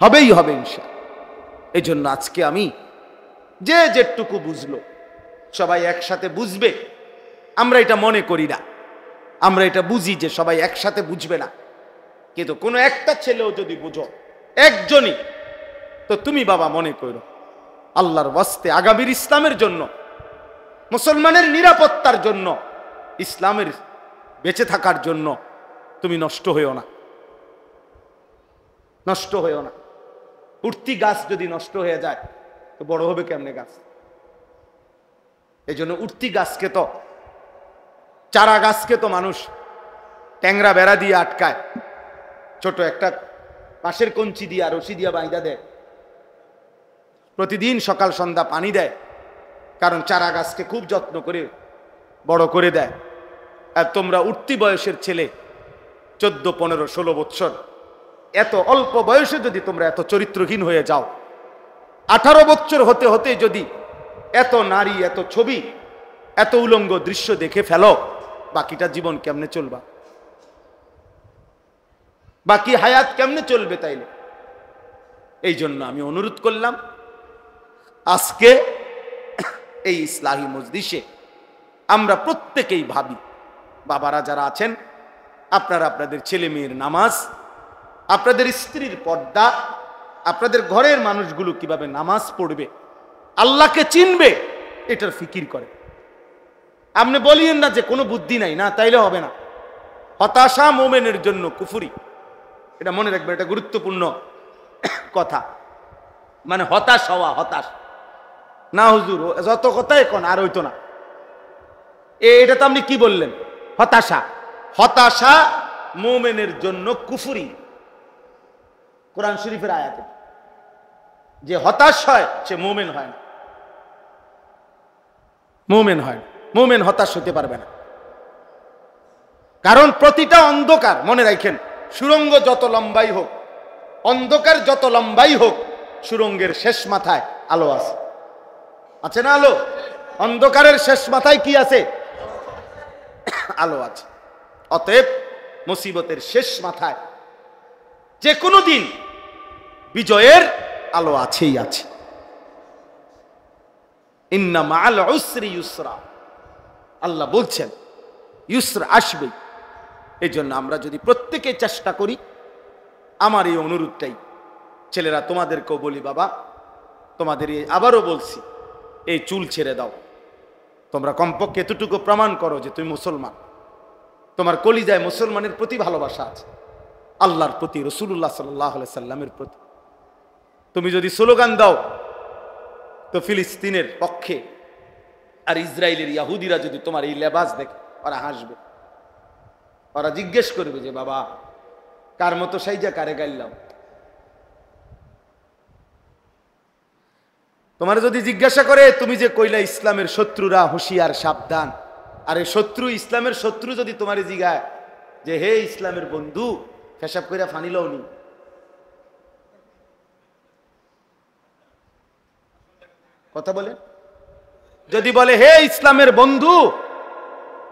হবেই হবে ইনশাআল্লাহ। এই জন্য আজকে আমি যে যেটুকু বুঝলো সবাই একসাথে বুঝবে, আমরা এটা মনে করি না, আমরা এটা বুঝি যে সবাই একসাথে বুঝবে না, কিন্তু কোনো একটা ছেলেও যদি বুঝো, একজনই, তো তুমি বাবা মনে করো আল্লাহর ওয়াস্তে আগামীর ইসলামের জন্য, মুসলমানের নিরাপত্তার জন্য, ইসলামের বেঁচে থাকার জন্য তুমি নষ্ট হইও না, নষ্ট হইও না। উঠতি গাছ যদি নষ্ট হয়ে যায় তো বড় হবে কেমনে গাছ? এই জন্য উঠতি গাছকে তো, চারা গাছকে তো মানুষ ট্যাংরা বেড়া দিয়ে আটকায়, ছোট একটা পাশের কঞ্চি দিয়ে রশি দিয়ে বাইন্দা দেয়, প্রতিদিন সকাল সন্ধ্যা পানি দেয়, কারণ চারা গাছকে খুব যত্ন করে বড় করে দেয়। আর তোমরা উঠতি বয়সের ছেলে 14, 15, 16 বৎসর, এত অল্প বয়সে যদি তোমরা এত চরিত্রহীন হয়ে যাও, 18 বৎসর হতে হতে যদি এত নারী, এত ছবি, এত উলঙ্গ দৃশ্য দেখে ফেলো, বাকিটা জীবন কেমনে চলবা? বাকি হায়াত কেমনে চলবে? তাইলে এই জন্য আমি অনুরোধ করলাম আজকে এই ইসলাহি মজলিসে আমরা প্রত্যেকেই ভাবি, বাবারা যারা আছেন আপনারা আপনাদের ছেলে মেয়ের নামাজ, আপনাদের স্ত্রীর পর্দা, আপনাদের ঘরের মানুষগুলো কিভাবে নামাজ পড়বে, আল্লাহকে চিনবে, এটার ফিকির করে। আপনি বলিয়েন না যে কোনো বুদ্ধি নাই, না, তাইলে হবে না। হতাশা মোমেনের জন্য কুফরি, এটা মনে রাখবেন, এটা গুরুত্বপূর্ণ কথা। মানে হতাশ হওয়া, হতাশ না হুজুর, যত কথা এখন আর হইতো না, এটা তো আপনি কি বললেন? হতাশা। হতাশা মোমেনের জন্য কুফরি। কোরআন শরীফের আয়াতে যে হতাশ হয় সে মোমেন হয় না, মোমেন হয় না, মোমেন হতাশ হতে পারবে না। কারণ প্রতিটা অন্ধকার, মনে রাখেন, সুড়ঙ্গ যত লম্বাই হোক, অন্ধকার যত লম্বাই হোক, সুড়ঙ্গের শেষ মাথায় আলো আছে, আছে না আলো? অন্ধকারের শেষ মাথায় কি আছে? আলো আছে। অতএব মুসিবতের শেষ মাথায় যে কোনো দিন বিজয়ের আলো আছেই আছে। ইন্না মাআল উসরি ইউসরা, আল্লাহ বলছেন ইউসরা আসবেই। এই জন্য আমরা যদি প্রত্যেকে চেষ্টা করি, আমার এই অনুরোধটাই, ছেলেরা তোমাদেরকেও বলি, বাবা তোমাদের আবারও বলছি, এই চুল ছেড়ে দাও। তোমরা কমপক্ষে এতটুকু প্রমাণ করো যে তুমি মুসলমান, তোমার কলিজায় মুসলমানের প্রতি ভালোবাসা আছে, আল্লাহর প্রতি, রাসূলুল্লাহ সাল্লাল্লাহু আলাইহি সাল্লামের প্রতি। তুমি যদি স্লোগান দাও তো ফিলিস্তিনের পক্ষে আর ইসরায়েলের ইহুদিরা যদি তোমার এই লেবাস দেখে ওরা হাসবে, ওরা জিজ্ঞেস করবে যে বাবা কার মতো সাইজা কারে গাইলাম। তোমার যদি জিজ্ঞাসা করে তুমি যে কইলা ইসলামের শত্রুরা হুঁশিয়ার সাবধান, আরে শত্রু, ইসলামের শত্রু যদি তোমারে জিগায় যে হে ইসলামের বন্ধু, পেশাব কইরা ফানি লওনি, কথা বলে, যদি বলে হে ইসলামের বন্ধু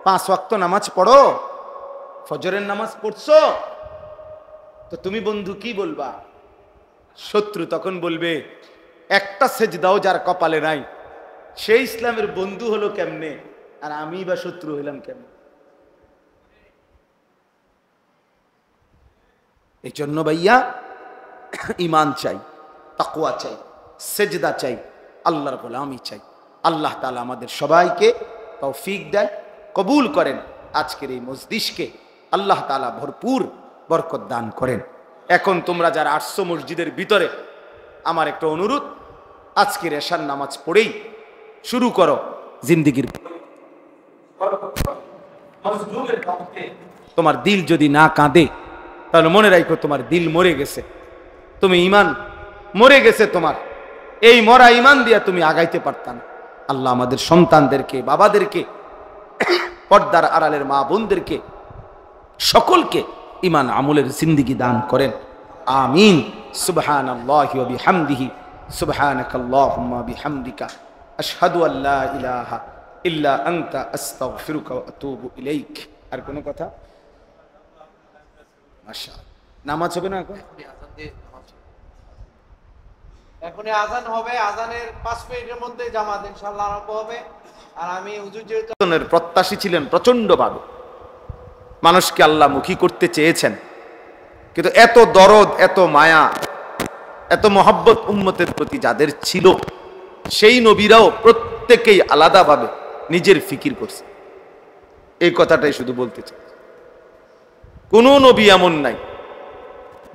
5 ওয়াক্ত নামাজ পড়ো, ফজরের নামাজ পড়ছো, তো তুমি বন্ধু কি বলবা? শত্রু তখন বলবে একটা সেজদাও যার কপালে নাই, সেই ইসলামের বন্ধু হলো কেমনে, আর আমি বা শত্রু হইলাম কেমনে? এই জন্য ভাইয়া ঈমান চাই, তাকওয়া চাই, সেজদা চাই, আল্লাহর গোলামি চাই। আল্লাহ তাআলা আমাদের সবাইকে তৌফিক দেয়, কবুল করেন। আজকের এই মজলিসকে আল্লাহ তাআলা ভরপুর বরকত দান করেন। এখন তোমরা যারা আসছো মসজিদের ভিতরে, আমার একটা অনুরোধ, আজকের এশার নামাজ পড়েই শুরু করো জিন্দেগির মজলুমের দাওয়াতে তোমার দিল যদি না কাঁদে, তাহলে মনে রাখো তোমার দিল মরে গেছে, তুমি ঈমান মরে গেছে তোমার। এই মরা ঈমান দিয়া তুমি আগাইতে পারতা না। আল্লাহ আমাদের সন্তানদেরকে, বাবাদেরকে, পর্দার আড়ালের মা বোনদেরকে সকলকে ঈমান আমলের জিন্দেগি দান করেন। আমিন। সুবহানাল্লাহি ওয়া বিহামদিহি, সুবহানাকাল্লাহুম্মা বিহামদিকা, আশহাদু আল্লা ইলাহা ইল্লা আনতা আস্তাগফিরুকা ওয়া আতুবু ইলাইক। আর কোনো কথা? মাশাআল্লাহ। নামাজ হবে না এখন? এখনই আজান হবে, আজানের 5 মিনিটের মধ্যে জামাত ইনশাআল্লাহ আরম্ভ হবে। আর আমি হুজুর যেহেতু প্রত্যাশী ছিলেন প্রচন্ডভাবে, মানুষকে আল্লাহ মুখী করতে চেয়েছেন, কিন্তু এত দরদ, এত মায়া, এত মহব্বত উম্মতের প্রতি যাদের ছিল, সেই নবীরাও প্রত্যেকেই আলাদাভাবে নিজের ফিকির করছে। এই কথাটাই শুধু বলতে চাই। কোন নবী এমন নাই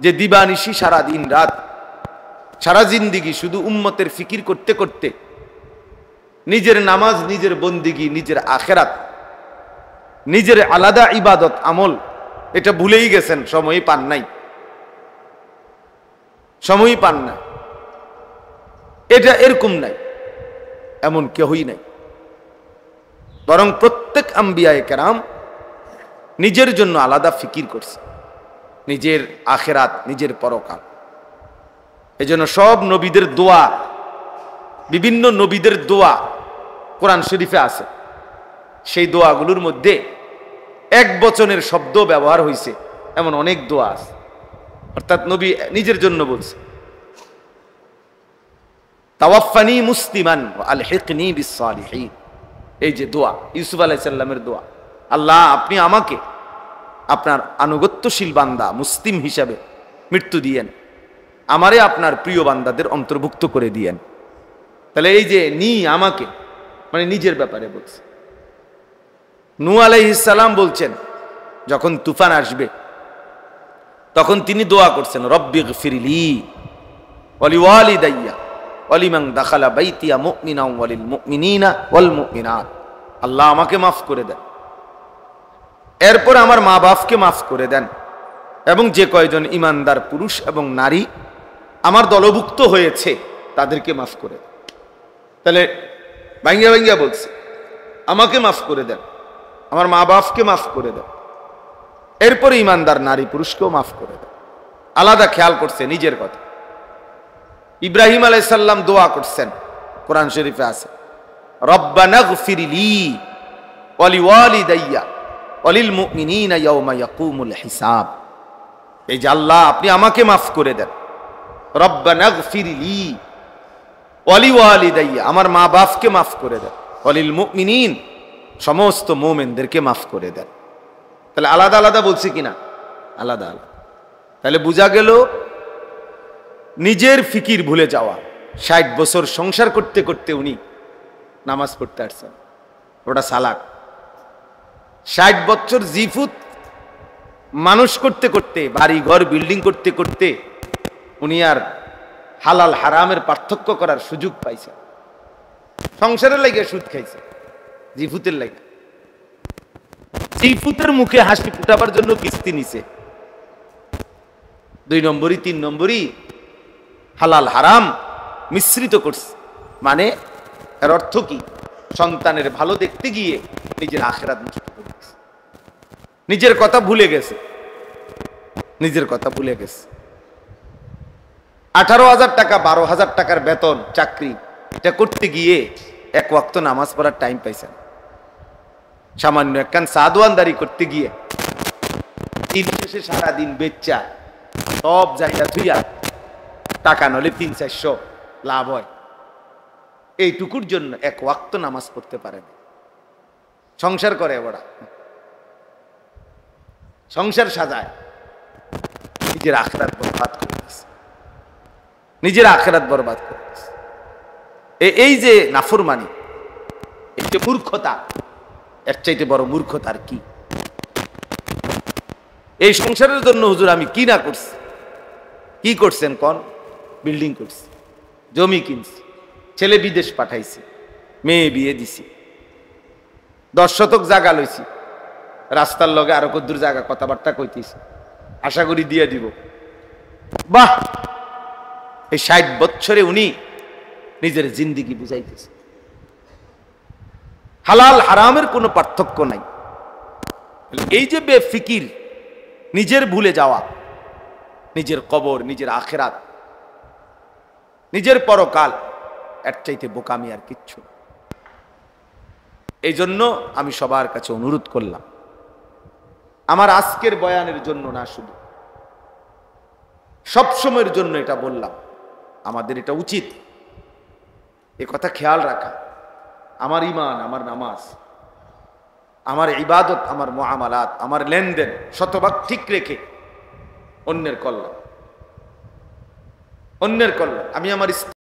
যে দিবানিশি সারা দিন রাত, সারা জিন্দিগি শুধু উম্মতের ফিকির করতে করতে নিজের নামাজ, নিজের বন্দিগি, নিজের আখেরাত, নিজের আলাদা ইবাদত আমল এটা ভুলেই গেছেন, সময়ই পান নাই, সময়ই পান না। এটা এরকম নাই, এমন কেউই নাই। বরং প্রত্যেক আম্বিয়ায়ে কেরাম নিজের জন্য আলাদা ফিকির করছে, নিজের আখেরাত, নিজের পরকাল। এজন্য সব নবীদের দোয়া, বিভিন্ন নবীদের দোয়া কোরআন শরীফে আছে। সেই দোয়াগুলোর মধ্যে এক বচনের শব্দ ব্যবহার হয়েছে এমন অনেক দোয়া আছে, অর্থাৎ নবী নিজের জন্য বলছে, তাওয়াফানি মুসলিমান ওয়া আলহিকনি বিসসালিহিন। এই যে দোয়া, ইউসুফ আলাইহিস সালামের দোয়া, আল্লাহ আপনি আমাকে আপনার আনুগত্যশীল বান্দা মুসলিম হিসাবে মৃত্যু দিয়েন, আমারে আপনার প্রিয় বান্দাদের অন্তর্ভুক্ত করে দিয়েন। তাহলে এই যে আমাকে মানে নিজের ব্যাপারে বলছে। নূহ আলাইহিস সালাম বলছেন যখন তুফান আসবে তখন তিনি দোয়া করছেন, রব্বিগফিরলি ওয়া লিওয়ালিদাইয়া ওয়া লিমান দাখালা বাইতিয়া মুমিনান ওয়া লিল মুমিনিনা ওয়াল মুমিনাত। আল্লাহ আমাকে মাফ করে দেন, এরপর আমার মা বাপকে মাফ করে দেন, এবং যে কয়জন ইমানদার পুরুষ এবং নারী আমার দলভুক্ত হয়েছে তাদেরকে মাফ করে দেন। তাহলে ভাঙ্গিয়া ভাঙ্গিয়া বলছে, আমাকে মাফ করে দেন, আমার মা বাপকে মাফ করে দেন, এরপরে ইমানদার নারী পুরুষকেও মাফ করে দেন। আলাদা খেয়াল করছে নিজের কথা। ইব্রাহিম আলাইহিস সালাম দোয়া করছেন, কোরআন শরীফে আছে, রব্বানাগফিরলি ওয়া লিওয়ালিদাইয়া ওয়া লিল মুমিনিনা ইয়াওমা ইয়াকুমুল হিসাব। এই যে আল্লাহ আপনি আমাকে মাফ করে দেন, রব্বানাগফিরলি ওয়া লিওয়ালিদাইয়া আমার মা বাপকে মাফ করে দেন, ওয়া লিল মুমিনিন সমস্ত মুমিনদেরকে মাফ করে দেন। তাহলে আলাদা আলাদা বলছি কিনা? আলাদা আলাদা। তাহলে বোঝা গেল নিজের ফিকির ভুলে যাওয়া। 60 বছর সংসার করতে করতে উনি নামাজ পড়তে আসছেন, ওটা সালাক। 60 বছর জিফুত মানুষ করতে করতে, বাড়ি ঘর বিল্ডিং করতে করতে উনি আর হালাল হারামের পার্থক্য করার সুযোগ পাইছে। সংসারের লাগে সুদ খাইছে, জিফুতের লাগে। জিফুতের মুখে হাসি ফুটাবার জন্য কিস্তি নিছে, 2 নম্বরই 3 নম্বরই হালাল হারাম মিশ্রিত করছে। মানে এর অর্থ কি? সন্তানের ভালো দেখতে গিয়ে নিজের আখিরাত নষ্ট করে দিয়েছে, নিজের কথা ভুলে গেছে, নিজের কথা ভুলে গেছে। 18,000 টাকা 12,000 টাকার বেতন চাকরি, এটা করতে গিয়ে এক ওয়াক্ত নামাজ পড়ার টাইম পাইছেন। সামান্য একখান সাদওয়ানদারি করতে গিয়ে দিন শেষে সারাদিন বেচ্চা সব জায়গা ধুইয়া টাকা নলে 300-400 লাভ হয়, এইটুকুর জন্য এক ওয়াক্ত নামাজ পড়তে পারে না। সংসার করে ওরা, সংসার সাজায়, নিজের আখিরাত বরবাদ করে দিচ্ছে, নিজের আখিরাত বরবাদ করে দিচ্ছে। এই যে নাফরমানি, এই যে মূর্খতা, এর চাইতে বড় মূর্খতা আর কি? এই সংসারের জন্য হুজুর আমি কি না করছি? কি করছেন কোন? বিল্ডিং করছি, জমি কিনছি, ছেলে বিদেশ পাঠাইছি, মেয়ে বিয়ে দিছি, 10 শতক জায়গা লইছি, রাস্তার লগে আরো কদ্দুর জায়গা কথাবার্তা কইতিস, আশা করি দিয়ে দিব। বাহ, এই 60 বছরে উনি নিজের জিন্দিগি বুঝাইতেছে। হালাল হারামের কোনো পার্থক্য নাই। এই যে বেফিকির, নিজের ভুলে যাওয়া, নিজের কবর, নিজের আখেরাত, নিজের পরকাল, এর চাইতে বোকামি আর কিচ্ছু। এই জন্য আমি সবার কাছে অনুরোধ করলাম, আমার আজকের বয়ানের জন্য না, শুধু সবসময়ের জন্য এটা বললাম, আমাদের এটা উচিত এ কথা খেয়াল রাখা। আমার ঈমান, আমার নামাজ, আমার ইবাদত, আমার মুআমালাত, আমার লেনদেন শতভাগ ঠিক রেখে অন্যের কল্যাণ, আমি আমার